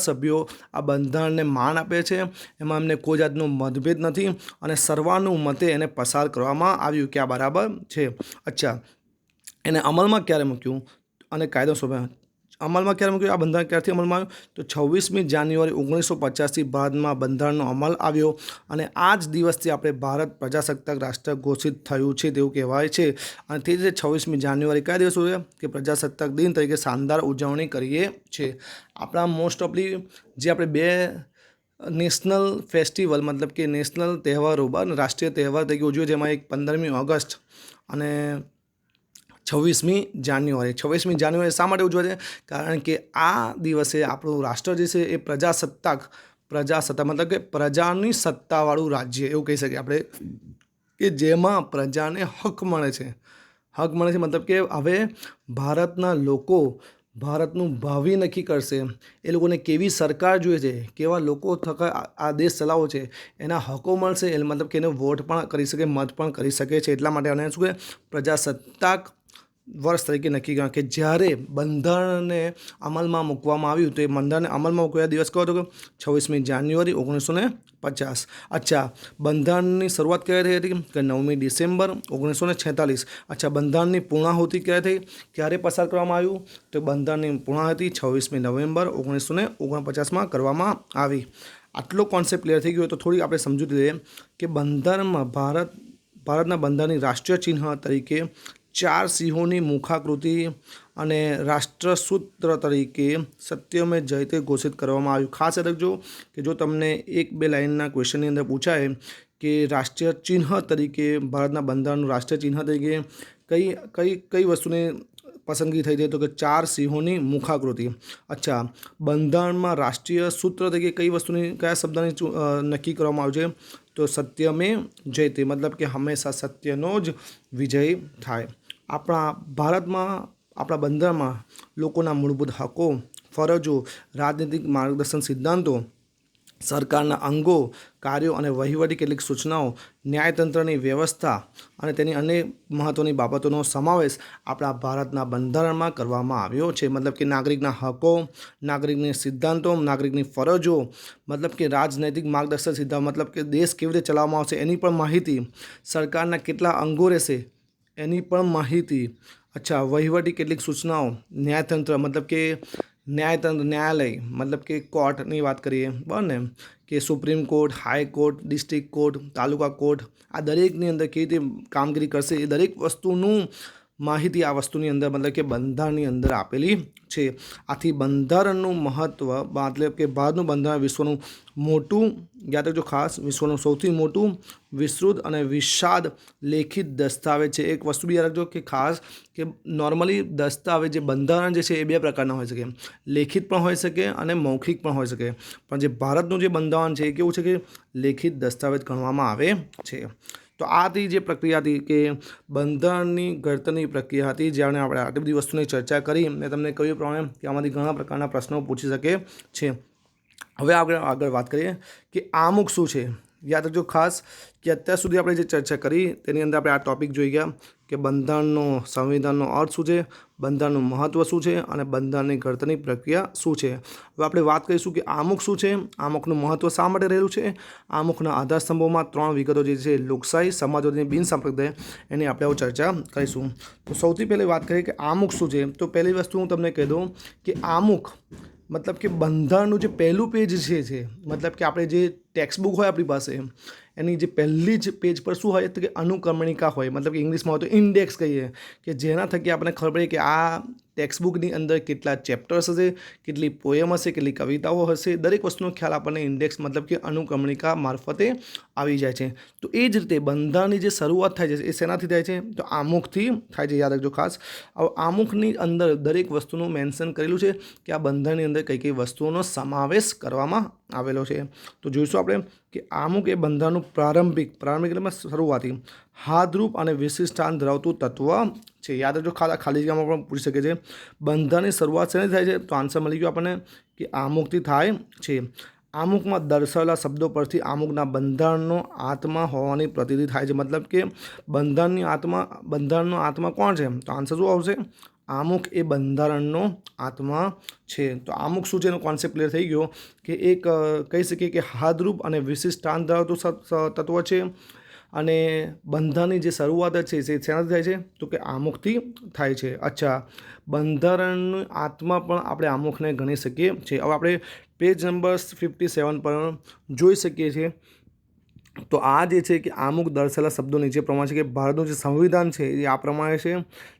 સભ્યો આ બંધારણને માન આપે છે, એમાં એમને કોઈ જાતનો મતભેદ નથી અને સર્વાનુમતે એને પસાર કરવામાં આવ્યું કે આ બરાબર છે. અચ્છા, એને અમલમાં ક્યારે મૂક્યું અને કાયદો શોધ્યો? અમલમાં ક્યારે મૂક્યું? આ બંધારણ ક્યારથી અમલમાં આવ્યું? તો 26મી જાન્યુઆરી 1950થી ભારતમાં બંધારણનો અમલ આવ્યો અને આ જ દિવસથી આપણે ભારત પ્રજાસત્તાક રાષ્ટ્ર ઘોષિત થયું છે તેવું કહેવાય છે. અને તે જ રીતે 26મી જાન્યુઆરી કયા દિવસ હોય કે પ્રજાસત્તાક દિન તરીકે શાનદાર ઉજવણી કરીએ છીએ. આપણા મોસ્ટ ઓફલી જે આપણે બે નેશનલ ફેસ્ટિવલ મતલબ કે નેશનલ તહેવારો રાષ્ટ્રીય તહેવાર તરીકે ઉજવ્યો, જેમાં એક 15મી ઓગસ્ટ અને 26મી જાન્યુઆરી. 26મી જાન્યુઆરી શા માટે ઉજવે છે? કારણ કે આ દિવસે આપણું રાષ્ટ્ર જે છે એ પ્રજાસત્તાક મતલબ કે પ્રજાની સત્તાવાળું રાજ્ય એવું કહી શકીએ આપણે, કે જેમાં પ્રજાને હક મળે છે. મતલબ કે હવે ભારતના લોકો ભારતનું ભાવિ નક્કી કરશે. એ લોકોને કેવી સરકાર જોઈએ છે, કેવા લોકો થકા આ દેશ ચલાવવો છે, એના હકો મળશે. એ મતલબ કે એને વોટ પણ કરી શકે, મત પણ કરી શકે છે. એટલા માટે આને શું કહે? પ્રજાસત્તાક વર્ષ તરીકે નક્કી કર્યા. કે જ્યારે બંધારણને અમલમાં મૂકવામાં આવ્યું તો એ બંધારણને અમલમાં મૂકવા દિવસ કયો હતો? 26મી જાન્યુઆરી 1950. અચ્છા, બંધારણની શરૂઆત ક્યારે થઈ હતી? કે 9મી ડિસેમ્બર 1946. અચ્છા, બંધારણની પૂર્ણાહુતિ ક્યારે થઈ? ક્યારે પસાર કરવામાં આવ્યું? તો બંધારણની પૂર્ણાહુતિ 26મી નવેમ્બર 1949માં કરવામાં આવી. આટલો કોન્સેપ્ટ ક્લિયર થઈ ગયો તો થોડી આપણે સમજૂતી લઈએ કે બંધારણમાં ભારતના બંધારણની રાષ્ટ્રીય ચિહ્ન તરીકે 4 સિંહોની મુખાકૃતિ અને રાષ્ટ્રસૂત્ર તરીકે સત્યમેવ જયતે ઘોષિત કરવામાં આવ્યું. ખાસ યાદ રાખજો કે જો તમને 1-2 લાઇનના ક્વેશ્ચનની અંદર પૂછાય કે રાષ્ટ્રીય ચિહ્ન તરીકે ભારતના બંધારણનું રાષ્ટ્રીય ચિહ્ન તરીકે કઈ વસ્તુની પસંદગી થઈ છે? તો કે 4 સિંહોની મુખાકૃતિ. અચ્છા, બંધારણમાં રાષ્ટ્રીય સૂત્ર તરીકે કયા શબ્દની નક્કી કરવામાં આવ્યું છે? તો સત્યમેવ જયતે, મતલબ કે હંમેશા સત્યનો જ વિજય થાય. આપણા બંધારણમાં લોકોના મૂળભૂત હકો, ફરજો, રાજનીતિક માર્ગદર્શન સિદ્ધાંતો, સરકારના અંગો, કાર્યો અને વહીવટી કેટલીક સૂચનાઓ, ન્યાયતંત્રની વ્યવસ્થા અને તેની અનેક મહત્ત્વની બાબતોનો સમાવેશ આપણા ભારતના બંધારણમાં કરવામાં આવ્યો છે. મતલબ કે નાગરિકના હકો, નાગરિકના સિદ્ધાંતો, નાગરિકની ફરજો, મતલબ કે રાજનૈતિક માર્ગદર્શક સિદ્ધાંત, મતલબ કે દેશ કેવી રીતે ચલાવવામાં આવશે એની પણ માહિતી, સરકારના કેટલા અંગો રહેશે એની પણ માહિતી. અચ્છા, વહીવટી કેટલીક સૂચનાઓ, ન્યાયતંત્ર મતલબ કે ન્યાયાલય મતલબ કે કોર્ટની વાત કરીએ બરાબર ને, કે Supreme Court, high court, district court, taluka court, આ દરેકની અંદર કેવી રીતે કામગીરી કરશે એ દરેક વસ્તુનું માહિતી આ વસ્તુની અંદર મતલબ કે બંધારણની અંદર આપેલી છે. આથી બંધારણનું મહત્ત્વ મતલબ કે ભારતનું બંધારણ વિશ્વનું મોટું, યાદ રાખજો ખાસ, વિશ્વનું સૌથી મોટું, વિસ્તૃત અને વિશાળ લેખિત દસ્તાવેજ છે. એક વસ્તુ બી યાદ રાખજો કે ખાસ કે નોર્મલી દસ્તાવેજ જે બંધારણ જે છે એ 2 પ્રકારના હોઈ શકે, લેખિત પણ હોઈ શકે અને મૌખિક પણ હોઈ શકે. પણ જે ભારતનું જે બંધારણ છે એ કેવું છે કે લેખિત દસ્તાવેજ ગણવામાં આવે છે. તો આથી જે પ્રક્રિયા હતી કે બંધારણની ઘડતરની પ્રક્રિયા હતી, જ્યારે આપણે આટલી બધી વસ્તુની ચર્ચા કરી મેં તમને કહ્યું પ્રમાણે કે આમાંથી ઘણા પ્રકારના પ્રશ્નો પૂછી શકે છે. હવે આપણે આગળ વાત કરીએ કે આમુખ શું છે. યાદ રાખજો ખાસ કે અત્યાર સુધી આપણે જે ચર્ચા કરી તેની અંદર આપણે આ ટૉપિક જોઈ ગયા કે સંવિધાનનો અર્થ શું છે, બંધારણનું મહત્ત્વ શું છે અને બંધારણની ઘડતરની પ્રક્રિયા શું છે. હવે આપણે વાત કરીશું કે આમુખ શું છે, આમુખનું મહત્ત્વ શા માટે રહેલું છે. આમુખના આધારસ્તંભોમાં 3 વિગતો જે છે લોકશાહી, સમાજવાદી, બિનસાંપ્રદાયિક, એની આપણે ચર્ચા કરીશું. તો સૌથી પહેલી વાત કરીએ કે આમુખ શું છે. તો પહેલી વસ્તુ હું તમને કહી દઉં કે આમુખ મતલબ કે બંધારણનું જે પહેલું પેજ છે મતલબ કે આપણે જે ટેક્સ્ટ બુક હોય આપણી પાસે એની જે પહેલી જ પેજ પર શું હોય તો કે અનુક્રમણિકા હોય, મતલબ કે ઇંગ્લિશમાં હોય તો ઇન્ડેક્સ કહીએ, કે જેના થકી આપણને ખબર પડે કે આ ટેક્સ્ટ બુકની અંદર કેટલા ચેપ્ટર્સ હશે, કેટલી પોયમ હશે, કેટલી કવિતાઓ હશે, દરેક વસ્તુનો ખ્યાલ આપણને ઇન્ડેક્સ મતલબ કે અનુક્રમણિકા મારફતે આવી જાય છે. તો એ જ રીતે બંધારણની જે શરૂઆત થાય છે એ શેનાથી થાય છે? તો આમુખથી થાય છે. યાદ રાખજો ખાસ. હવે આમુખની અંદર દરેક વસ્તુનું મેન્શન કરેલું છે કે આ બંધારણની અંદર કઈ કઈ વસ્તુઓનો સમાવેશ કરવામાં આવેલો છે. તો જોઈશું આપણે કે આમુખ એ બંધારણનું પ્રારંભિક એટલે શરૂઆતી, હાથરૂપ અને વિશિષ્ટાંત ધરાવતું તત્વ છે. યાદ રાખજો ખાલી જગ્યામાં પણ પૂછી શકે છે બંધારણની શરૂઆત શેનાથી થાય છે? તો આન્સર મળી ગયો આપણને કે આમુખથી થાય છે. આમુખમાં દર્શાવેલા શબ્દો પરથી આમુખના બંધારણનો આત્મા હોવાની પ્રતીતિ થાય છે. મતલબ કે બંધારણનો આત્મા કોણ છે? તો આન્સર શું આવશે? આમુખ એ બંધારણનો આત્મા છે. તો આમુખ શું છે એનો કોન્સેપ્ટ ક્લિયર થઈ ગયો કે એક કહી શકીએ કે હાથરૂપ અને વિશિષ્ટાંત ધરાવતું તત્વ છે. અને બંધારણની જે શરૂઆત છે તે શેનાથી થાય છે? તો કે આમુખથી થાય છે. અચ્છા, બંધારણની આત્મા પણ આપણે આમુખને ગણી શકીએ છીએ. હવે આપણે પેજ નંબર 57 પર જોઈ શકીએ છીએ. તો આ જે છે કે આમુખ દર્શાવેલા શબ્દો નીચે પ્રમાણે છે કે ભારતનું જે સંવિધાન છે એ આ પ્રમાણે છે,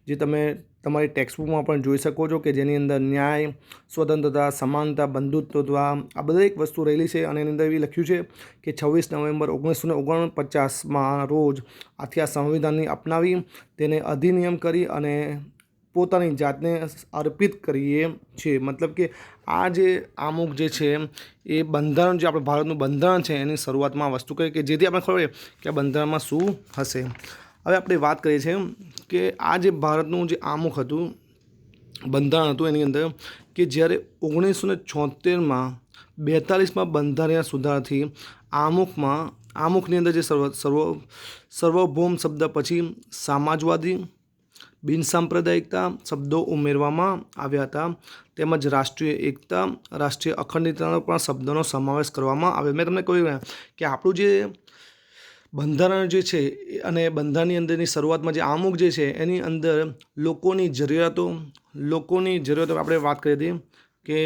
જે તમે તમારી ટેક્સ્ટબુકમાં પણ જોઈ શકો છો, કે જેની અંદર ન્યાય, સ્વતંત્રતા, સમાનતા, બંધુત્વ આ બધી વસ્તુ રહેલી છે. અને એની અંદર એવી લખ્યું છે કે 26 નવેમ્બર 1949માં રોજ આથી આ સંવિધાનની અપનાવી તેને અધિનિયમ કરી અને પોતાની જાતને અર્પિત કરીએ છીએ. મતલબ કે આ જે આમુખ જે છે એ બંધારણ, જે આપણે ભારતનું બંધારણ છે એની શરૂઆતમાં આ વસ્તુ કરી, કે જેથી આપણે ખબર પડે કે આ બંધારણમાં શું હશે. હવે આપણે વાત કરીએ છીએ કે આ જે ભારતનું જે આમુખ હતું, બંધારણ હતું, એની અંદર કે જ્યારે 1976માં 42માં બંધારણીય સુધારાથી આમુખની અંદર જે સર્વભૌમ શબ્દ પછી સમાજવાદી, બિનસાંપ્રદાયિકતા શબ્દો ઉમેરવામાં આવ્યા હતા, તેમજ રાષ્ટ્રીય એકતા, રાષ્ટ્રીય અખંડિતતાનો પણ શબ્દોનો સમાવેશ કરવામાં આવ્યો. મેં તમને કહ્યું કે આપણું જે બંધારણ જે છે અને બંધારણની અંદરની શરૂઆતમાં જે આમુખ જે છે એની અંદર લોકોની જરૂરિયાતો આપણે વાત કરી હતી કે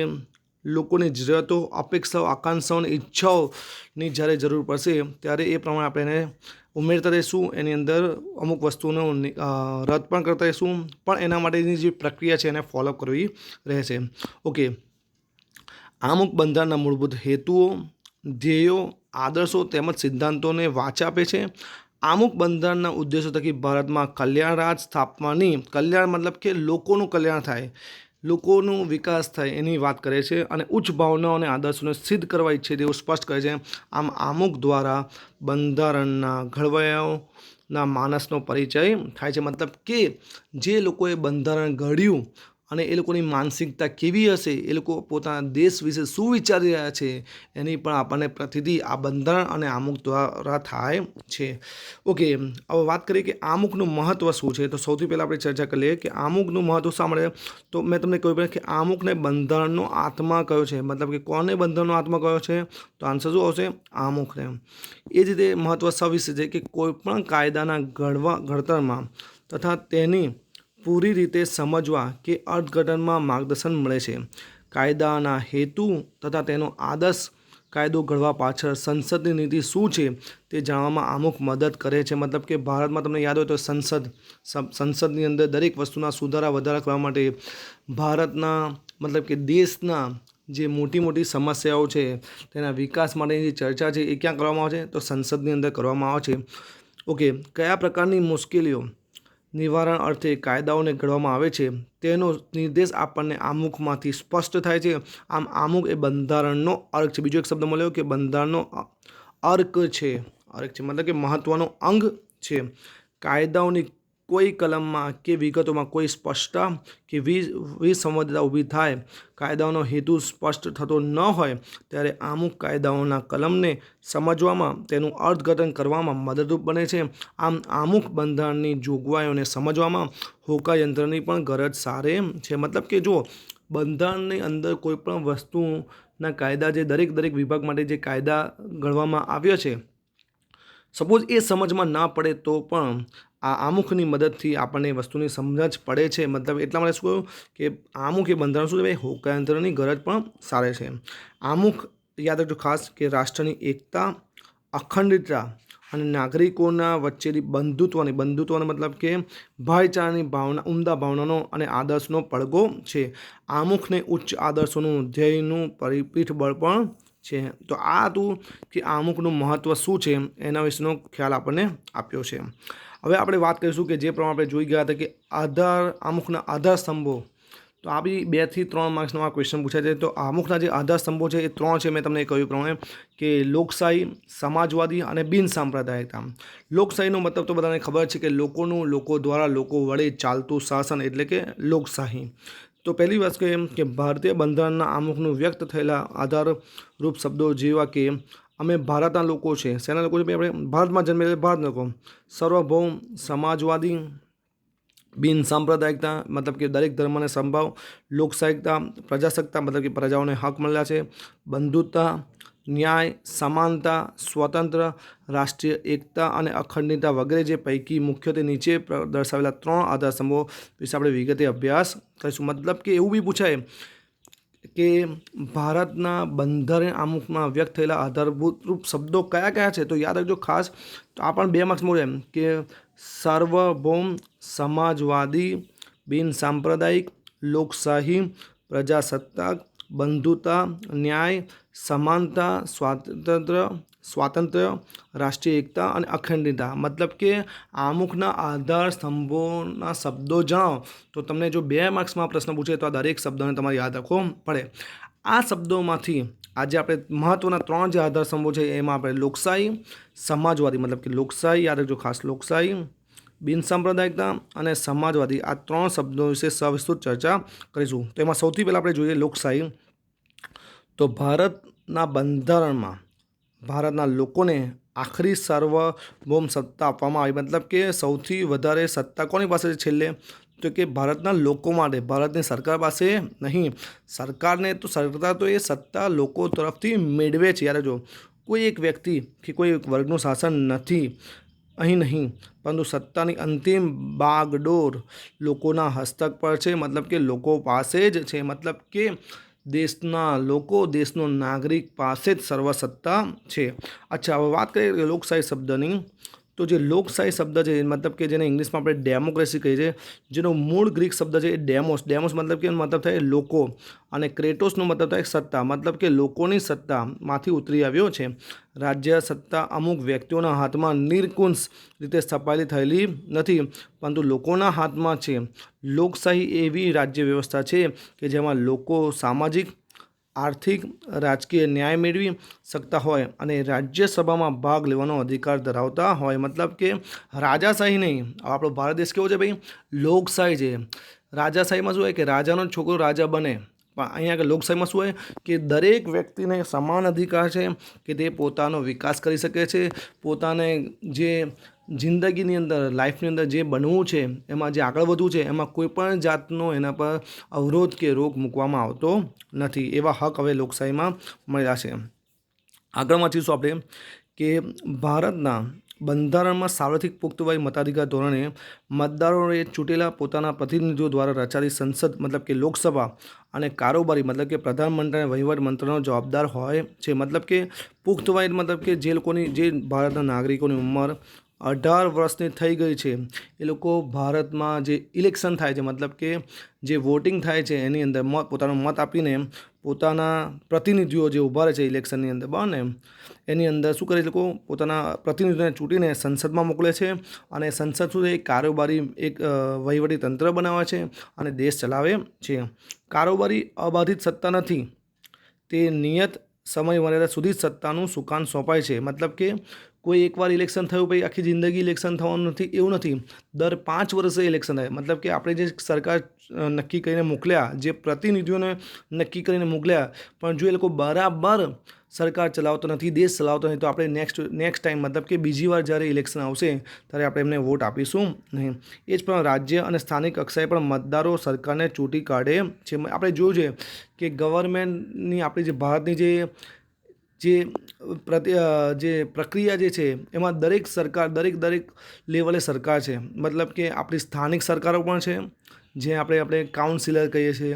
લોકોની જરૂરિયાતો, અપેક્ષાઓ, આકાંક્ષાઓ અને ઈચ્છાઓની જ્યારે જરૂર પડશે ત્યારે એ પ્રમાણે આપણે એને ઉમેરતા રહીશું. એની અંદર અમુક વસ્તુઓનો રદ પણ કરતા રહીશું, પણ એના માટેની જે પ્રક્રિયા છે એને ફોલો કરવી રહેશે. ઓકે, આમુખ બંધારણના મૂળભૂત હેતુઓ, ધ્યેયો, આદર્શો તેમજ સિદ્ધાંતોને વાચા આપે છે. આમુખ બંધારણના ઉદ્દેશો થકી ભારતમાં કલ્યાણ રાજ સ્થાપવાની, કલ્યાણ મતલબ કે લોકોનું કલ્યાણ થાય, લોકોનો વિકાસ થાય એની વાત કરે છે, અને ઉચ્ચ ભાવનાઓ અને આદર્શોને સિદ્ધ કરવા ઈચ્છે તેવું સ્પષ્ટ કરે છે. આમ આમુખ દ્વારા બંધારણના ઘડવૈયાઓના માણસનો પરિચય થાય છે. મતલબ કે જે લોકોએ બંધારણ ઘડ્યું અને એ લોકોની માનસિકતા કેવી હશે, એ લોકો પોતાના દેશ વિશે શું વિચારી રહ્યા છે, એની પણ આપણને પ્રતિનિધિ આ બંધારણ અને આમુખ દ્વારા થાય છે. ઓકે, હવે વાત કરીએ કે આમુખનું મહત્ત્વ શું છે. તો સૌથી પહેલાં આપણે ચર્ચા કરી લઈએ કે આમુખનું મહત્ત્વ શા માટે. તો મેં તમને કહ્યું કે આમુખને બંધારણનો આત્મા કયો છે, મતલબ કે કોને બંધારણનો આત્મા કયો છે, તો આન્સર શું આવશે? આમુખને. એ જ રીતે મહત્ત્વ સવિશેષ છે કે કોઈપણ કાયદાના ઘડતરમાં તથા તેની પૂરી રીતે સમજવા કે અર્થઘટનમાં માર્ગદર્શન મળે છે. કાયદાના હેતુ તથા તેનો આદર્શ, કાયદો ઘડવા પાછળ સંસદની નીતિ શું છે તે જાણવામાં આમુખ મદદ કરે છે. મતલબ કે ભારતમાં તમને યાદ હોય તો સંસદની અંદર દરેક વસ્તુના સુધારા વધારા કરવા માટે ભારતના મતલબ કે દેશના જે મોટી મોટી સમસ્યાઓ છે તેના વિકાસ માટેની જે ચર્ચા છે એ ક્યાં કરવામાં આવે છે? તો સંસદની અંદર કરવામાં આવે છે. ઓકે, કયા પ્રકારની મુશ્કેલીઓ નિવારણ અર્થે કાયદાઓને ઘડવામાં આવે છે તેનો નિર્દેશ આપણને આમુખમાંથી સ્પષ્ટ થાય છે. આમ આમુખ એ બંધારણનો અર્ક છે. બીજો એક શબ્દ મળ્યો કે બંધારણનો અર્ક છે. મતલબ કે મહત્ત્વનો અંગ છે. કાયદાઓની કોઈ કલમમાં કે વિગતોમાં કોઈ સ્પષ્ટતા કે વિસંવાદિતા ઊભી થાય, કાયદાઓનો હેતુ સ્પષ્ટ થતો ન હોય ત્યારે આમુખ કાયદાઓના કલમને સમજવામાં, તેનું અર્થઘટન કરવામાં મદદરૂપ બને છે. આમ આમુખ બંધારણની જોગવાઈઓને સમજવામાં હોકાયંત્રની પણ ગરજ સારે છે. મતલબ કે જો બંધારણની અંદર કોઈ પણ વસ્તુના કાયદા, જે દરેક વિભાગ માટે જે કાયદા ઘડવામાં આવ્યા છે, સપોઝ એ સમજમાં ના પડે તો પણ આ આમુખની મદદથી આપણને વસ્તુની સમજ પડે છે. મતલબ એટલા માટે શું કહ્યું કે આમુખ એ બંધારણ શું છે? હોકાયંત્રની ગરજ પણ સારે છે. આમુખ યાદ રાખજો ખાસ કે રાષ્ટ્રની એકતા, અખંડિતતા અને નાગરિકોના વચ્ચેની બંધુત્વનો મતલબ કે ભાઈચારાની ભાવના, ઉમદા ભાવનાનો અને આદર્શનો પડઘો છે. આમુખને ઉચ્ચ આદર્શોનું, ધ્યેયનું પરિપીઠબળ પણ છે. તો આ હતું કે આમુખનું મહત્ત્વ શું છે, એના વિશેનો ખ્યાલ આપણને આપ્યો છે. હવે આપણે વાત કરીશું કે જે પ્રમાણે આપણે જોઈ ગયા હતા કે આમુખના આધાર સ્તંભો. તો આ બી 2 થી 3 માર્ક્સનો આ ક્વેશ્ચન પૂછાય છે. તો આમુખના જે આધાર સ્તંભો છે એ 3 છે. મેં તમને કહ્યું પ્રમાણે કે લોકશાહી, સમાજવાદી અને બિનસાંપ્રદાયિકતા. લોકશાહીનો મતલબ તો બધાને ખબર છે કે લોકોનું, લોકો દ્વારા, લોકો વડે ચાલતું શાસન એટલે કે લોકશાહી. તો પહેલી વાત કે ભારતીય બંધારણના આમુખનું વ્યક્ત થયેલા આધારરૂપ શબ્દો જેવા કે અમે ભારતના લોકો છે. શેના લોકો છે? આપણે ભારતમાં જન્મેલા ભારતના લોકો. સર્વભૌમ, સમાજવાદી, બિનસાંપ્રદાયિકતા મતલબ કે દરેક ધર્મને સંભાવ, લોકશાહીતા, પ્રજાસત્તા મતલબ કે પ્રજાઓને હક મળ્યા છે, બંધુત્તા, ન્યાય, સમાનતા, સ્વતંત્ર, રાષ્ટ્રીય એકતા અને અખંડિતતા વગેરે જે પૈકી મુખ્યત્વે નીચે દર્શાવેલા 3 આધારસ્તંભો વિશે આપણે વિગતે અભ્યાસ કરીશું. મતલબ કે એવું બી પૂછાય કે ભારતના બંધારણ આમુખમાં વ્યક્ત થયેલા આધારભૂત રૂપ શબ્દો કયા કયા છે, તો યાદ રાખજો ખાસ. તો આ પણ 2 માર્ક્સ મળે એમ કે સાર્વભૌમ, સમાજવાદી, બિન સાંપ્રદાયિક, લોકશાહી, પ્રજાસત્તાક, બંધુતા, ન્યાય, સમાનતા, સ્વાતંત્ર્ય, રાષ્ટ્રીય એકતા અને અખંડિતતા. મતલબ કે આમુખના આધાર સ્તંભોના શબ્દો જણાવો. તો તમને જો 2 માર્ક્સમાં પ્રશ્ન પૂછે તો આ દરેક શબ્દોને તમારે યાદ રાખવો પડે. આ શબ્દોમાંથી આજે આપણે મહત્ત્વના 3 જે આધાર સ્તંભો છે એમાં આપણે લોકશાહી, સમાજવાદી, મતલબ કે લોકશાહી યાદ રાખજો ખાસ, લોકશાહી, બિન સાંપ્રદાયિકતા અને સમાજવાદી, આ 3 શબ્દો વિશે સવિસ્તૃત ચર્ચા કરીશું. તો એમાં સૌથી પહેલાં આપણે જોઈએ લોકશાહી. તો ભારતના બંધારણમાં ભારતના લોકોને આખરી સાર્વભૌમ સત્તા આપવામાં આવી. મતલબ કે સૌથી વધારે સત્તા કોની પાસે છે છેલ્લે, તો કે ભારતના લોકો માટે, ભારતની સરકાર પાસે નહીં. સરકાર તો એ સત્તા લોકો તરફથી મેળવે છે. યાર જો કોઈ એક વ્યક્તિ કે કોઈ એક વર્ગનું શાસન નથી અહીં નહીં, પરંતુ સત્તાની અંતિમ બાગડોર લોકોના હસ્તક પર છે. મતલબ કે લોકો પાસે જ છે. મતલબ કે દેશના લોકો, દેશનો નાગરિક પાસે જ સર્વસત્તા છે. અચ્છા, હવે વાત કરીએ લોકશાહી શબ્દની. તો જે લોકશાહી શબ્દ છે મતલબ કે જેને ઇંગ્લિશમાં આપણે ડેમોક્રેસી કહીએ છીએ, જેનો મૂળ ગ્રીક શબ્દ છે એ ડેમોસ મતલબ કે મતલબ થાય લોકો, અને ક્રેટોસનો મતલબ થાય સત્તા, મતલબ કે લોકોની સત્તામાંથી ઉતરી આવ્યો છે. રાજ્ય સત્તા અમુક વ્યક્તિઓના હાથમાં નિરંકુશ રીતે સ્થપાયેલી થયેલી નથી, પરંતુ લોકોના હાથમાં છે. લોકશાહી એવી રાજ્ય વ્યવસ્થા છે કે જેમાં લોકો સામાજિક, આર્થિક, રાજકીય ન્યાય મેળવી શકતા હોય અને રાજ્યસભામાં ભાગ લેવાનો અધિકાર ધરાવતા હોય. મતલબ કે રાજાશાહી નહીં. આપણો ભારત દેશ કેવો છે ભાઈ, લોકશાહી છે. રાજાશાહીમાં શું હોય કે રાજાનો છોકરો રાજા બને, પણ અહીંયા આગળ લોકશાહીમાં શું હોય કે દરેક વ્યક્તિને સમાન અધિકાર છે કે તે પોતાનો વિકાસ કરી શકે છે, પોતાને જે જિંદગીની અંદર, લાઈફની અંદર જે બનવું છે, એમાં જે આગળ વધવું છે, એમાં કોઈ પણ જાતનો એના પર અવરોધ કે રોક મૂકવામાં આવતો નથી. એવા હક હવે લોકશાહીમાં મળ્યા છે. આગળ વાંચીશું આપણે કે ભારતના બંધારણમાં સાર્વત્રિક પુખ્તવય મતાધિકાર ધોરણે મતદારોએ ચૂંટેલા પોતાના પ્રતિનિધિઓ દ્વારા રચાતી સંસદ, મતલબ કે લોકસભા અને કારોબારી, મતલબ કે પ્રધાનમંત્રી અને વહીવટ મંત્રીનો જવાબદાર હોય છે. મતલબ કે પુખ્તવય મતલબ કે જે લોકોની, જે ભારતના નાગરિકોની ઉંમર 18 વર્ષની થઈ ગઈ છે, એ લોકો ભારતમાં જે ઇલેક્શન થાય છે, મતલબ કે જે વોટિંગ થાય છે એની અંદર પોતાનો મત આપીને પોતાના પ્રતિનિધિઓ જે ઊભા રહે છે ઇલેક્શનની અંદર, બરાબર ને, એની અંદર શું કરે છે, લોકો પોતાના પ્રતિનિધિઓને ચૂંટીને સંસદમાં મોકલે છે. અને સંસદ શું છે, એક કારોબારી, એક વહીવટી તંત્ર બનાવે છે અને દેશ ચલાવે છે. કારોબારી અબાધિત સત્તા નથી, તે નિયત સમય મર્યાદા સુધી જ સત્તાનું સુકાન સોંપાય છે. મતલબ કે કોઈ એકવાર ઇલેક્શન થયું પછી આખી જિંદગી ઇલેક્શન થવાનું નથી, એવું નથી. દર 5 વર્ષે ઇલેક્શન થાય. મતલબ કે આપણે જે સરકાર નક્કી કરીને મોકલ્યા, જે પ્રતિનિધિઓને નક્કી કરીને મોકલ્યા, પણ જો એ લોકો બરાબર સરકાર ચલાવતો નથી, દેશ ચલાવતો નથી, તો આપણે નેક્સ્ટ ટાઈમ, મતલબ કે બીજી વાર જ્યારે ઇલેક્શન આવશે ત્યારે આપણે એમને વોટ આપીશું નહીં. એ જ પણ રાજ્ય અને સ્થાનિક કક્ષાએ પણ મતદારો સરકારને ચૂંટી કાઢે છે. આપણે જોયું છે કે ગવર્મેન્ટની, આપણી જે ભારતની જે પ્રક્રિયા જે છે એમાં દરેક સરકાર, દરેક લેવલે સરકાર છે. મતલબ કે આપણી સ્થાનિક સરકારો પણ છે, જે આપણે કાઉન્સિલર કહીએ છીએ.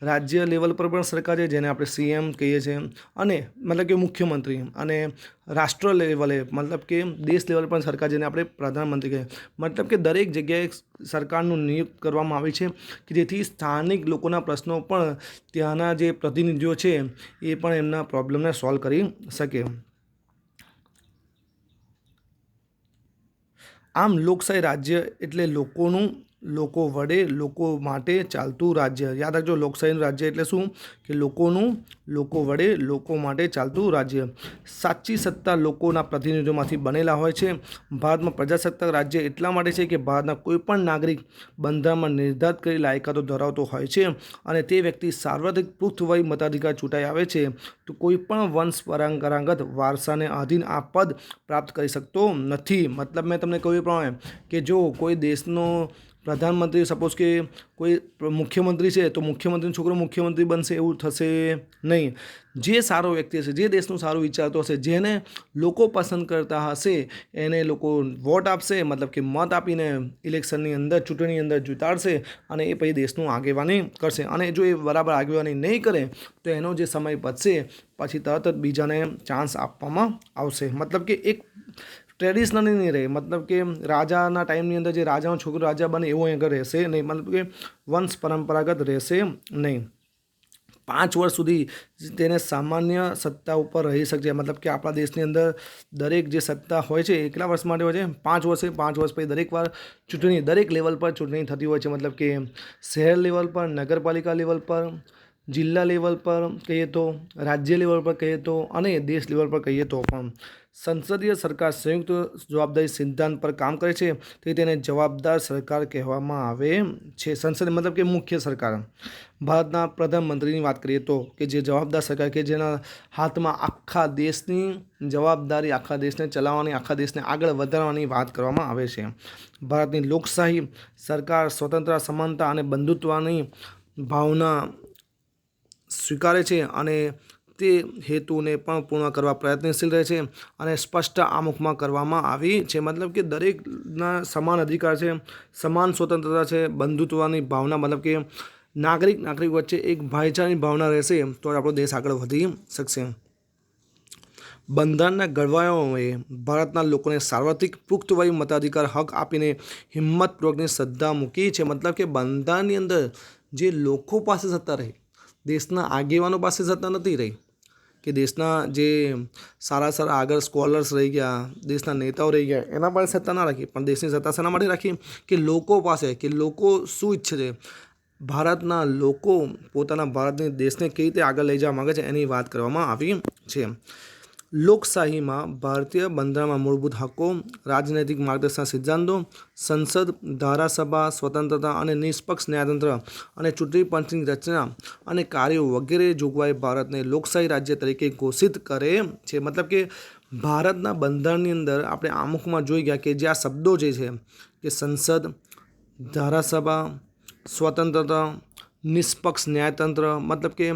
રાજ્ય લેવલ પર પણ સરકાર છે, જેને આપણે CM કહીએ છીએ. અને મતલબ કે મુખ્યમંત્રી, અને રાષ્ટ્ર લેવલે, મતલબ કે દેશ લેવલ પર સરકાર, જેને આપણે પ્રધાનમંત્રી કહીએ. મતલબ કે દરેક જગ્યાએ સરકારનું નિયુક્ત કરવામાં આવી છે કે જેથી સ્થાનિક લોકોના પ્રશ્નો પણ ત્યાંના જે પ્રતિનિધિઓ છે એ પણ એમના પ્રોબ્લેમને સોલ્વ કરી શકે. આમ લોકશાહી રાજ્ય એટલે લોકોનું, લોકો વડે, લોકો માટે ચાલતું રાજ્ય. યાદ રાખજો, લોકશાહીનું રાજ્ય એટલે શું, કે લોકોનું, લોકો વડે, લોકો માટે ચાલતું રાજ્ય. સાચી સત્તા લોકોના પ્રતિનિધિઓમાંથી બનેલા હોય છે. ભારતમાં પ્રજાસત્તાક રાજ્ય એટલા માટે છે કે ભારતના કોઈપણ નાગરિક બંધારણમાં નિર્ધારિત કરેલી લાયકાતો ધરાવતો હોય છે, અને તે વ્યક્તિ સાર્વત્રિક પુખ્તવય મતાધિકાર ચૂંટાઈ આવે છે, તો કોઈપણ વંશ પરંપરાગત વારસાને આધીન આ પદ પ્રાપ્ત કરી શકતો નથી. મતલબ મેં તમને કહ્યું એ પ્રમાણે કે જો કોઈ દેશનો પ્રધાનમંત્રી સપોઝ કે કોઈ મુખ્યમંત્રી છે તો મુખ્યમંત્રીનો છોકરો મુખ્યમંત્રી બનશે એવું થશે નહીં. જે સારો વ્યક્તિ હશે, જે દેશનું સારું વિચારતો હશે, જેને લોકો પસંદ કરતા હશે એને લોકો વોટ આપશે, મતલબ કે મત આપીને ઇલેક્શનની અંદર, ચૂંટણીની અંદર જીતાડશે અને એ પછી દેશનું આગેવાની કરશે. અને જો એ બરાબર આગેવાની નહીં કરે તો એનો જે સમય પતશે પછી તરત જ બીજાને ચાન્સ આપવામાં આવશે. મતલબ કે એક ટ્રેડિશનલી નહીં રહે, મતલબ કે રાજાના ટાઈમની અંદર જે રાજાનો છોકરો રાજા બને એવો આગળ રહેશે નહીં, મતલબ કે વંશ પરંપરાગત રહેશે નહીં. 5 વર્ષ સુધી તેને સામાન્ય સત્તા ઉપર રહી શકશે. મતલબ કે આપણા દેશની અંદર દરેક જે સત્તા હોય છે એ કેટલા વર્ષ માટે હોય છે? 5 વર્ષે. 5 વર્ષ પછી દરેક વાર ચૂંટણી, દરેક લેવલ પર ચૂંટણી થતી હોય છે. મતલબ કે શહેર લેવલ પર, નગરપાલિકા લેવલ પર, જિલ્લા લેવલ પર કહીએ તો, રાજ્ય લેવલ પર કહીએ તો, અને દેશ લેવલ પર કહીએ તો પણ સંસદીય સરકાર સંયુક્ત જવાબદારી સિદ્ધાંત પર કામ કરે છે, તેથી તેને જવાબદાર સરકાર કહેવામાં આવે છે. સંસદ મતલબ કે મુખ્ય સરકાર. ભારતના પ્રધાનમંત્રીની વાત કરીએ તો કે જે જવાબદાર સરકાર, કે જેના હાથમાં આખા દેશની જવાબદારી, આખા દેશને ચલાવવાની, આખા દેશને આગળ વધારવાની વાત કરવામાં આવે છે. ભારતની લોકશાહી સરકાર સ્વતંત્ર, સમાનતા અને બંધુત્વની ભાવના સ્વીકારે છે અને તે હેતુને પણ પૂર્ણ કરવા પ્રયત્નશીલ રહે છે અને સ્પષ્ટ આમુખમાં કરવામાં આવી છે. મતલબ કે દરેકના સમાન અધિકાર છે, સમાન સ્વતંત્રતા છે, બંધુત્વની ભાવના, મતલબ કે નાગરિક વચ્ચે એક ભાઈચારાની ભાવના રહેશે તો આપણો દેશ આગળ વધી શકશે. બંધારણના ઘડવૈયાઓએ ભારતના લોકોને સાર્વત્રિક પુખ્ત વય મતાધિકાર હક આપીને હિંમતપૂર્વકની શ્રદ્ધા મૂકી છે. મતલબ કે બંધારણની અંદર જે લોકો પાસે સત્તા રહી, દેશના આગેવાનો પાસે સત્તા નથી રહી, કે દેશના જે સારા આગળ સ્કોલર્સ રહી ગયા, દેશના નેતાઓ રહી ગયા, એના પાસે સત્તા ના રાખી, પણ દેશની સત્તા શેના માટે રાખી? કે લોકો પાસે, કે લોકો શું ઈચ્છે છે, ભારતના લોકો પોતાના ભારતની દેશને કેવી રીતે આગળ લઈ જવા માગે છે એની વાત કરવામાં આવી છે. લોકશાહીમાં ભારતીય બંધારણમાં મૂળભૂત હકો, રાજનૈતિક માર્ગદર્શનના સિદ્ધાંતો, સંસદ, ધારાસભા, સ્વતંત્રતા અને નિષ્પક્ષ ન્યાયતંત્ર અને ચૂંટણી પંચની રચના અને કાર્યો વગેરે જોગવાઈ ભારતને લોકશાહી રાજ્ય તરીકે ઘોષિત કરે છે. મતલબ કે ભારતના બંધારણની અંદર આપણે આમુખમાં જોઈ ગયા કે જે આ શબ્દો જે છે કે સંસદ, ધારાસભા, સ્વતંત્રતા, નિષ્પક્ષ ન્યાયતંત્ર, મતલબ કે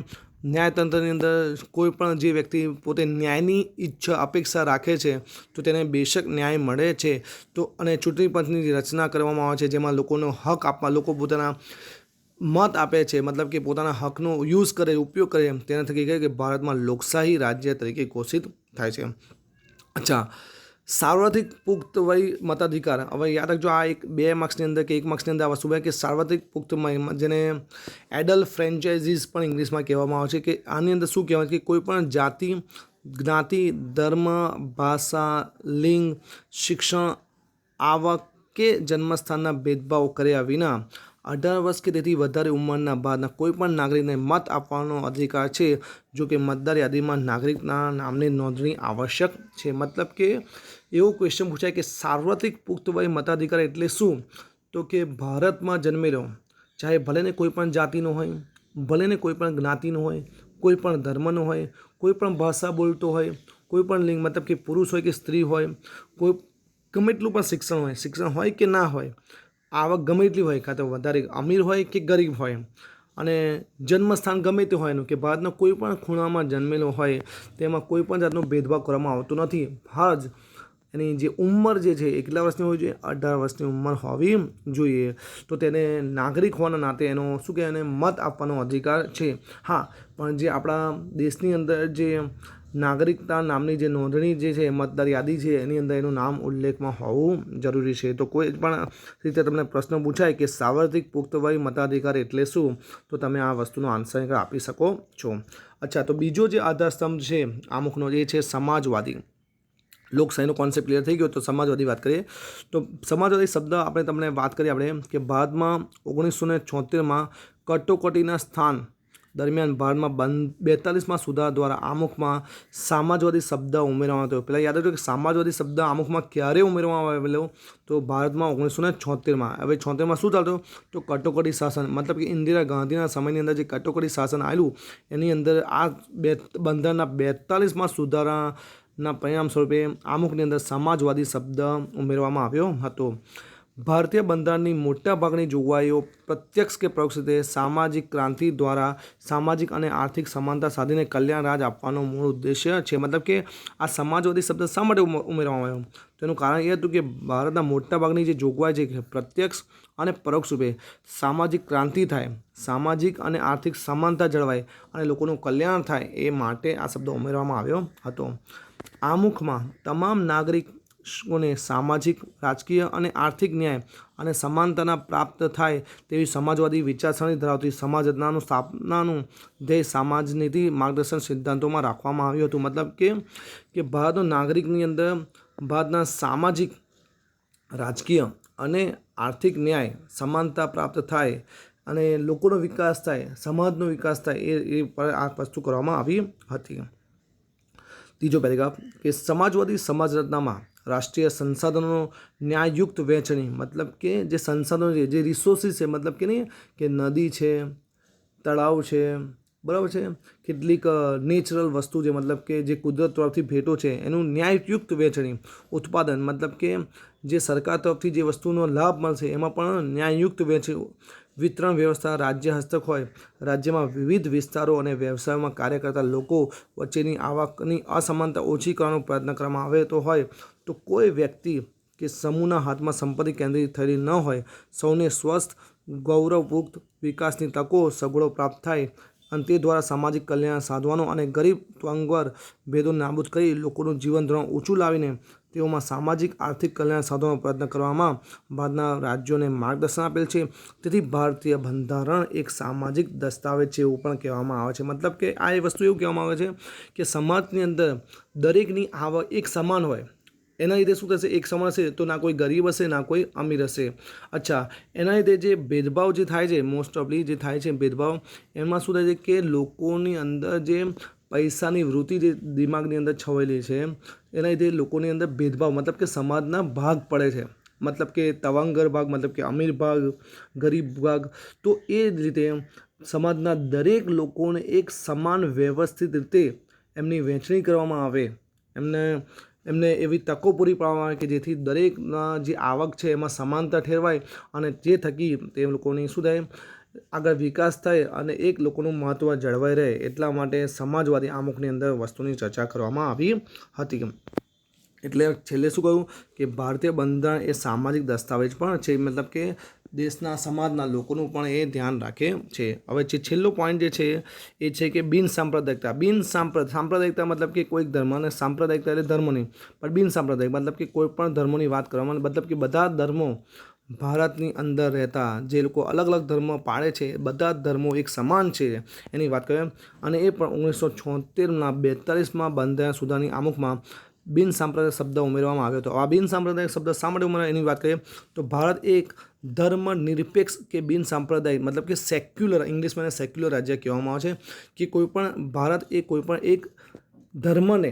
ન્યાયતંત્રની અંદર કોઈ પણ જે વ્યક્તિ પોતે ન્યાયની અપેક્ષા રાખે છે તો તેને બેશક ન્યાય મળે છે. તો અને ચૂંટણી પંચની રચના કરવામાં આવે છે જેમાં લોકોનો હક આપવા, લોકો પોતાના મત આપે છે, મતલબ કે પોતાના હકનો યુઝ કરે, ઉપયોગ કરે, તેના થકી કહે કે ભારતમાં લોકશાહી રાજ્ય તરીકે ઘોષિત થાય છે. અચ્છા, સાર્વત્રિક પુખ્ત વય મતાધિકાર. હવે યાદ રાખજો, આ 2 માર્ક્સની અંદર કે 1 માર્ક્સની અંદર આ વસ્તુ કે સાર્વત્રિક પુખ્ત વય, જેને એડલ્ટ ફ્રેન્ચાઇઝીસ પણ ઇંગ્લિશમાં કહેવામાં આવે છે, કે આની અંદર શું કહેવાય કે કોઈ પણ જાતિ, જ્ઞાતિ, ધર્મ, ભાષા, લિંગ, શિક્ષણ, આવક કે જન્મસ્થાનના ભેદભાવ કર્યા વિના 18 વર્ષ કે તેથી વધારે ઉંમરના બાદના કોઈપણ નાગરિકને મત આપવાનો અધિકાર છે, જો કે મતદાર યાદીમાં નાગરિકના નામની નોંધણી આવશ્યક છે. મતલબ કે એવો ક્વેશ્ચન પૂછાય કે સાર્વત્રિક પુખ્ત વય મતાધિકાર એટલે શું? તો કે ભારતમાં જન્મેલો, ચાહે ભલે ને કોઈ પણ જાતિનો હોય, ભલે ને કોઈ પણ જ્ઞાતિનો હોય, કોઈ પણ ધર્મનો હોય, કોઈ પણ ભાષા બોલતો હોય, કોઈ પણ લિંગ, મતલબ કે પુરુષ હોય કે સ્ત્રી હોય, કોઈ ગમે એટલું પણ શિક્ષણ હોય કે ના હોય, આવક ગમે એટલી હોય, કાં તો વધારે અમીર હોય કે ગરીબ હોય, અને જન્મસ્થાન ગમે તે હોય એનું, કે ભારતના કોઈ પણ ખૂણામાં જન્મેલો હોય, તેમાં કોઈ પણ જાતનો ભેદભાવ કરવામાં આવતો નથી. હા જ એની જે ઉંમર જે છે એ કેટલા વર્ષની હોવી જોઈએ? 18 વર્ષની ઉંમર હોવી જોઈએ. તો તેને નાગરિક હોવાના નાતે એનો શું કહેવાય, એને મત આપવાનો અધિકાર છે. હા, પણ જે આપણા દેશની અંદર જે નાગરિકતા નામની જે નોંધણી જે છે, મતદાર યાદી છે, એની અંદર એનું નામ ઉલ્લેખમાં હોવું જરૂરી છે. તો કોઈ પણ રીતે તમને પ્રશ્ન પૂછાય કે સાર્વત્રિક પુખ્ત વય મતાધિકાર એટલે શું, તો તમે આ વસ્તુનો આન્સર આપી શકો છો. અચ્છા, તો બીજો જે આધારસ્તંભ છે આમુખનો એ છે સમાજવાદી. લોકશાહીનો કોન્સેપ્ટ ક્લિયર થઈ ગયો. તો સમાજવાદી વાત કરીએ તો સમાજવાદી શબ્દ આપણે તમને વાત કરીએ આપણે કે ભારતમાં 1976માં કટોકટીના સ્થાન દરમિયાન ભારતમાં 42માં સુધારા દ્વારા આમુખમાં સમાજવાદી શબ્દ ઉમેરવામાં આવ્યો. પહેલાં યાદ રાખજો કે સમાજવાદી શબ્દ આમુખમાં ક્યારે ઉમેરવામાં આવેલો? તો ભારતમાં 1976માં. હવે 76માં શું ચાલતું? તો કટોકટી શાસન, મતલબ કે ઇન્દિરા ગાંધીના સમયની અંદર જે કટોકટી શાસન આવેલું એની અંદર આ બંધારણના 42માં સુધારાના પરિણામ સ્વરૂપે આમુખની અંદર સમાજવાદી શબ્દ ઉમેરવામાં આવ્યો હતો. ભારતીય બંધારણની મોટાભાગની જોગવાઈઓ પ્રત્યક્ષ કે પરોક્ષ રીતે સામાજિક ક્રાંતિ દ્વારા સામાજિક અને આર્થિક સમાનતા સાધીને કલ્યાણ રાજ આપવાનો મૂળ ઉદ્દેશ્ય છે. મતલબ કે આ સમાજવાદી શબ્દ શા માટે ઉમેરવામાં આવ્યો? તેનું કારણ એ હતું કે ભારતના મોટાભાગની જે જોગવાઈ છે કે પ્રત્યક્ષ અને પરોક્ષ રૂપે સામાજિક ક્રાંતિ થાય, સામાજિક અને આર્થિક સમાનતા જળવાય અને લોકોનું કલ્યાણ થાય એ માટે આ શબ્દ ઉમેરવામાં આવ્યો હતો. આમુખમાં તમામ નાગરિકોને સામાજિક, રાજકીય અને આર્થિક ન્યાય અને સમાનતાના પ્રાપ્ત થાય તેવી સમાજવાદી વિચારસરણી ધરાવતી સમાજ રચનાનું સ્થાપનાનું ધ્યેય સમાજનીતિ માર્ગદર્શન સિદ્ધાંતોમાં રાખવામાં આવ્યું હતું. મતલબ કે ભારતનો નાગરિકની અંદર ભારતના સામાજિક, રાજકીય અને આર્થિક ન્યાય, સમાનતા પ્રાપ્ત થાય અને લોકોનો વિકાસ થાય, સમાજનો વિકાસ થાય એ પર આ વસ્તુ કરવામાં આવી હતી. ત્રીજો પેરેગ્રાફ કે સમાજવાદી સમાજ રચનામાં રાષ્ટ્રીય સંસાધનોનો ન્યાયયુક્ત વહેંચણી, મતલબ કે જે સંસાધનો છે, જે રિસોર્સિસ છે, મતલબ કે નહીં કે નદી છે, તળાવ છે, બરાબર છે, કેટલીક નેચરલ વસ્તુ છે, મતલબ કે જે કુદરત તરફથી ભેટો છે એનું ન્યાયયુક્ત વહેંચણી, ઉત્પાદન, મતલબ કે જે સરકાર તરફથી જે વસ્તુનો લાભ મળશે એમાં પણ ન્યાયયુક્ત વહેંચણી, વિતરણ વ્યવસ્થા રાજ્ય હસ્તક હોય, રાજ્યમાં વિવિધ વિસ્તારો અને વ્યવસાયોમાં કાર્ય કરતા લોકો વચ્ચેની આવકની અસમાનતા ઓછી કરવાનો પ્રયત્ન કરવામાં આવે તો હોય તો કોઈ વ્યક્તિ કે સમૂહના હાથમાં સંપત્તિ કેન્દ્રિત થયેલી ન હોય, સૌને સ્વસ્થ ગૌરવયુક્ત વિકાસની તકો સગવડો પ્રાપ્ત થાય અને તે દ્વારા સામાજિક કલ્યાણ સાધવાનો અને ગરીબ ત્વંગર ભેદો નાબૂદ કરી લોકોનું જીવન ધોરણ ઊંચું લાવીને તેઓમાં સામાજિક આર્થિક કલ્યાણ સાધવાનો પ્રયત્ન કરવામાં ભારતના રાજ્યોને માર્ગદર્શન આપેલ છે. તેથી ભારતીય બંધારણ એક સામાજિક દસ્તાવેજ છે એવું પણ કહેવામાં આવે છે. મતલબ કે આ એ વસ્તુ એવું કહેવામાં આવે છે કે સમાજની અંદર દરેકની આવક એક સમાન હોય, એના લીધે શું થશે, એક સમાન હશે તો ના કોઈ ગરીબ હશે ના કોઈ અમીર હશે. અચ્છા, એના લીધે જે ભેદભાવ જે થાય છે, મોસ્ટ ઓફલી જે થાય છે ભેદભાવ, એમાં શું થાય છે કે લોકોની અંદર જે પૈસાની વૃત્તિ જે દિમાગની અંદર છવાયેલી છે એના લીધે લોકોની અંદર ભેદભાવ, મતલબ કે સમાજના ભાગ પડે છે. મતલબ કે તવાંગર ભાગ, મતલબ કે અમીર ભાગ, ગરીબ ભાગ. તો એ જ રીતે સમાજના દરેક લોકોને એક સમાન વ્યવસ્થિત રીતે એમની વહેંચણી કરવામાં આવે, એમને એવી તકો પૂરી પાડવામાં આવે કે જેથી દરેકના જે આવક છે એમાં સમાનતા ઠેરવાય અને જે થકી તે લોકોની શું થાય, આગળ વિકાસ થાય અને એક લોકોનું મહત્ત્વ જળવાઈ રહે. એટલા માટે સમાજવાદી આમુખની અંદર વસ્તુની ચર્ચા કરવામાં આવી હતી. એટલે છેલ્લે શું કહ્યું કે ભારતીય બંધારણ એ સામાજિક દસ્તાવેજ પણ છે, મતલબ કે દેશના સમાજના લોકોનું પણ એ ધ્યાન રાખે છે. હવે જે છેલ્લો પોઈન્ટ જે છે એ છે કે સાંપ્રદાયિકતા મતલબ કે કોઈક ધર્મને, સાંપ્રદાયિકતા એટલે ધર્મ નહીં પણ સાંપ્રદાયિક મતલબ કે કોઈ પણ ધર્મોની વાત કરવામાં, મતલબ કે બધા ધર્મો ભારતની અંદર રહેતા જે લોકો અલગ અલગ ધર્મ પાળે છે બધા ધર્મો એક સમાન છે એની વાત કરીએ. અને એ પણ 1976ના 42માં બંધારણ સુધારની આમુખમાં સાંપ્રદાયિક શબ્દ ઉમેરવામાં આવ્યો હતો. આ સાંપ્રદાયિક શબ્દ શા માટે ઉમેરાય એની વાત કરીએ તો ભારત એક ધર્મ નિરપેક્ષ કે સાંપ્રદાયિક મતલબ કે સેક્યુલર, ઇંગ્લિશમાં એને સેક્યુલર રાજ્ય કહેવામાં આવે છે કે કોઈપણ ભારત એ કોઈપણ એક ધર્મને,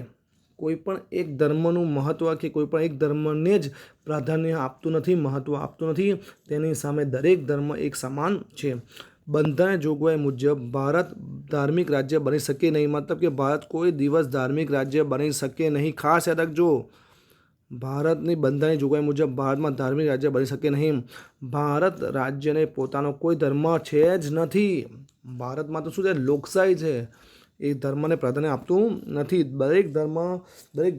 કોઈપણ એક ધર્મનું મહત્ત્વ કે કોઈપણ એક ધર્મને જ પ્રાધાન્ય આપતું નથી, મહત્ત્વ આપતું નથી. તેની સામે દરેક ધર્મ એક સમાન છે. બંધારણ જોગવાઈ મુજબ ભારત ધાર્મિક રાજ્ય બની શકે નહીં, મતલબ કે ભારત કોઈ દિવસ ધાર્મિક રાજ્ય બની શકે નહીં. ખાસ યાદ રાખજો, ભારતની બંધારણની જોગવાઈ મુજબ ભારતમાં ધાર્મિક રાજ્ય બની શકે નહીં. ભારત રાજ્યને પોતાનો કોઈ ધર્મ છે જ નથી. ભારતમાં તો શું છે, લોકશાહી છે, એ ધર્મને પ્રાધાન્ય આપતું નથી. દરેક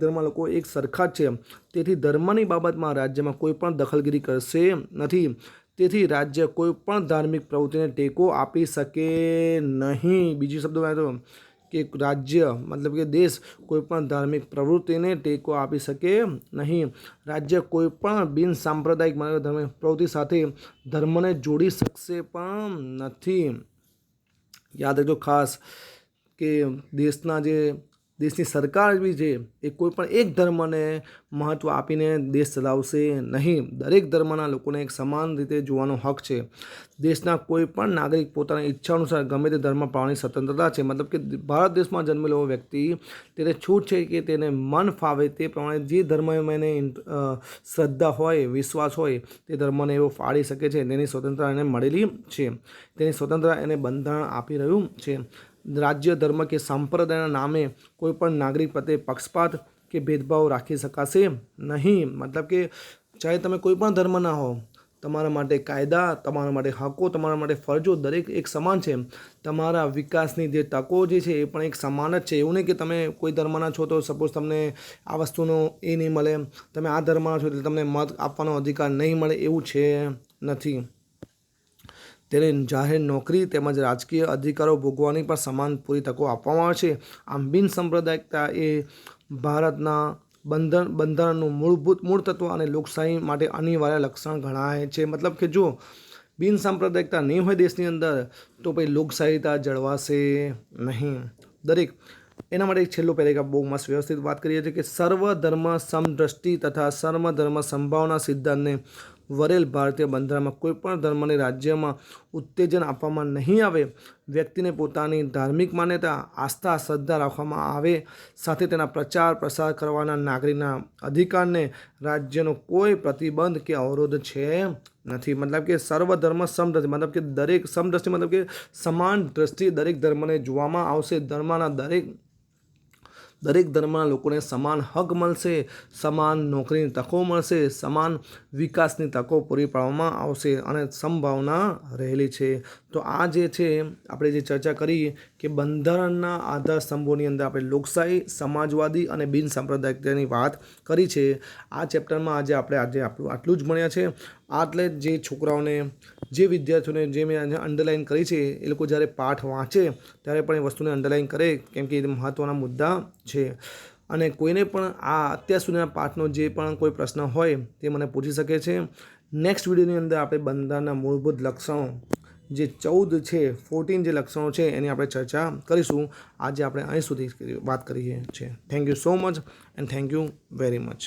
ધર્મ લોકો એક સરખા જ છે. તેથી ધર્મની બાબતમાં રાજ્યમાં કોઈ પણ દખલગીરી કરશે નથી. તેથી રાજ્ય કોઈ પણ ધાર્મિક પ્રવૃત્તિને ટેકો આપી શકે નહીં. બીજી શબ્દોમાં તો કે રાજ્ય મતલબ કે દેશ કોઈ પણ ધાર્મિક પ્રવૃત્તિને ટેકો આપી શકે નહીં. રાજ્ય કોઈ પણ સાંપ્રદાયિક ધાર્મિક પ્રવૃત્તિ સાથે ધર્મને જોડી શકશે પણ નથી. યાદ રાખજો ખાસ કે દેશની સરકાર બી છે એ કોઈ પણ એક ધર્મને મહત્ત્વ આપીને દેશ ચલાવશે નહીં. દરેક ધર્મના લોકોને એક સમાન રીતે જોવાનો હક છે. દેશના કોઈ પણ નાગરિક પોતાની ઈચ્છા અનુસાર ગમે તે ધર્મ પાળવાની સ્વતંત્રતા છે. મતલબ કે ભારત દેશમાં જન્મેલો વ્યક્તિ તેને છૂટ છે કે તેને મન ફાવે તે પ્રમાણે જે ધર્મમાં એને શ્રદ્ધા હોય, વિશ્વાસ હોય તે ધર્મને એવો પાળી શકે છે. તેની સ્વતંત્રતા એને મળેલી છે. તેની સ્વતંત્રતા એને બંધારણ આપી રહ્યું છે. રાજ્ય, ધર્મ કે સંપ્રદાયના નામે કોઈ પણ નાગરિક પ્રત્યે પક્ષપાત કે ભેદભાવ રાખી શકાશે નહીં. મતલબ કે ચાહે તમે કોઈ પણ ધર્મના હો, તમારા માટે કાયદા, તમારા માટે હકો, તમારા માટે ફરજો દરેક એક સમાન છે. તમારા વિકાસની જે તકો જે છે એ પણ એક સમાન જ છે. એવું નહીં કે તમે કોઈ ધર્મના છો તો સપોઝ તમને આ વસ્તુનો એ નહીં મળે, તમે આ ધર્મના છો એટલે તમને મત આપવાનો અધિકાર નહીં મળે, એવું છે નથી. તેને જાહેર નોકરી તેમજ રાજકીય અધિકારો ભોગવવાની પણ સમાન પૂરી તકો આપવામાં આવે છે. આમ બિન સાંપ્રદાયિકતા એ ભારતના બંધારણનું મૂળ તત્વ અને લોકશાહી માટે અનિવાર્ય લક્ષણ ગણાય છે. મતલબ કે જો બિન સાંપ્રદાયિકતા નહીં હોય દેશની અંદર તો પછી લોકશાહીતા જળવાશે નહીં. દરેક એના માટે એક છેલ્લો પેરેગ્રાફ બહુ મસ્ત વ્યવસ્થિત વાત કરીએ છીએ કે સર્વધર્મ સમદ્રષ્ટિ તથા સર્વધર્મ સંભાવના સિદ્ધાંતને વરેલ ભારતીય બંધારણમાં કોઈપણ ધર્મને રાજ્યમાં ઉત્તેજન આપવામાં નહીં આવે. વ્યક્તિને પોતાની ધાર્મિક માન્યતા, આસ્થા, શ્રદ્ધા રાખવામાં આવે. સાથે તેના પ્રચાર પ્રસાર કરવાના નાગરિકના અધિકારને રાજ્યનો કોઈ પ્રતિબંધ કે અવરોધ છે નથી. મતલબ કે સર્વધર્મ સમદ્રષ્ટિ મતલબ કે દરેક સમદ્રષ્ટિ મતલબ કે સમાન દ્રષ્ટિએ દરેક ધર્મને જોવામાં આવશે. ધર્મના દરેક ધર્મના લોકોને સમાન હક મળશે, સમાન નોકરીની તકો મળશે, સમાન વિકાસની તકો પૂરી પાડવામાં આવશે અને સંભાવના રહેલી છે. તો આ જે છે આપણે જે ચર્ચા કરી કે બંધારણના આધાર સ્તંભોની અંદર આપણે લોકશાહી, સમાજવાદી અને બિન સાંપ્રદાયિકતાની વાત કરી છે. આ ચેપ્ટરમાં આજે આપણું આટલું જ ભણ્યા છે. એટલે જે છોકરાઓને, જે વિદ્યાર્થીઓને જે મેં અંડરલાઇન કરી છે એ લોકો જ્યારે પાઠ વાંચે ત્યારે પણ એ વસ્તુને અંડરલાઇન કરે, કેમ કે એ મહત્ત્વના મુદ્દા છે. અને કોઈને પણ આ અત્યાર સુધીના પાઠનો જે પણ કોઈ પ્રશ્ન હોય તે મને પૂછી શકે છે. નેક્સ્ટ વિડીયોની અંદર આપણે બંધારણના મૂળભૂત લક્ષણો જે 14 છે, 14 જે લક્ષણો છે એની આપણે ચર્ચા કરીશું. આજે આપણે અહીં સુધી વાત કરીએ છીએ. Thank you so much and thank you very much.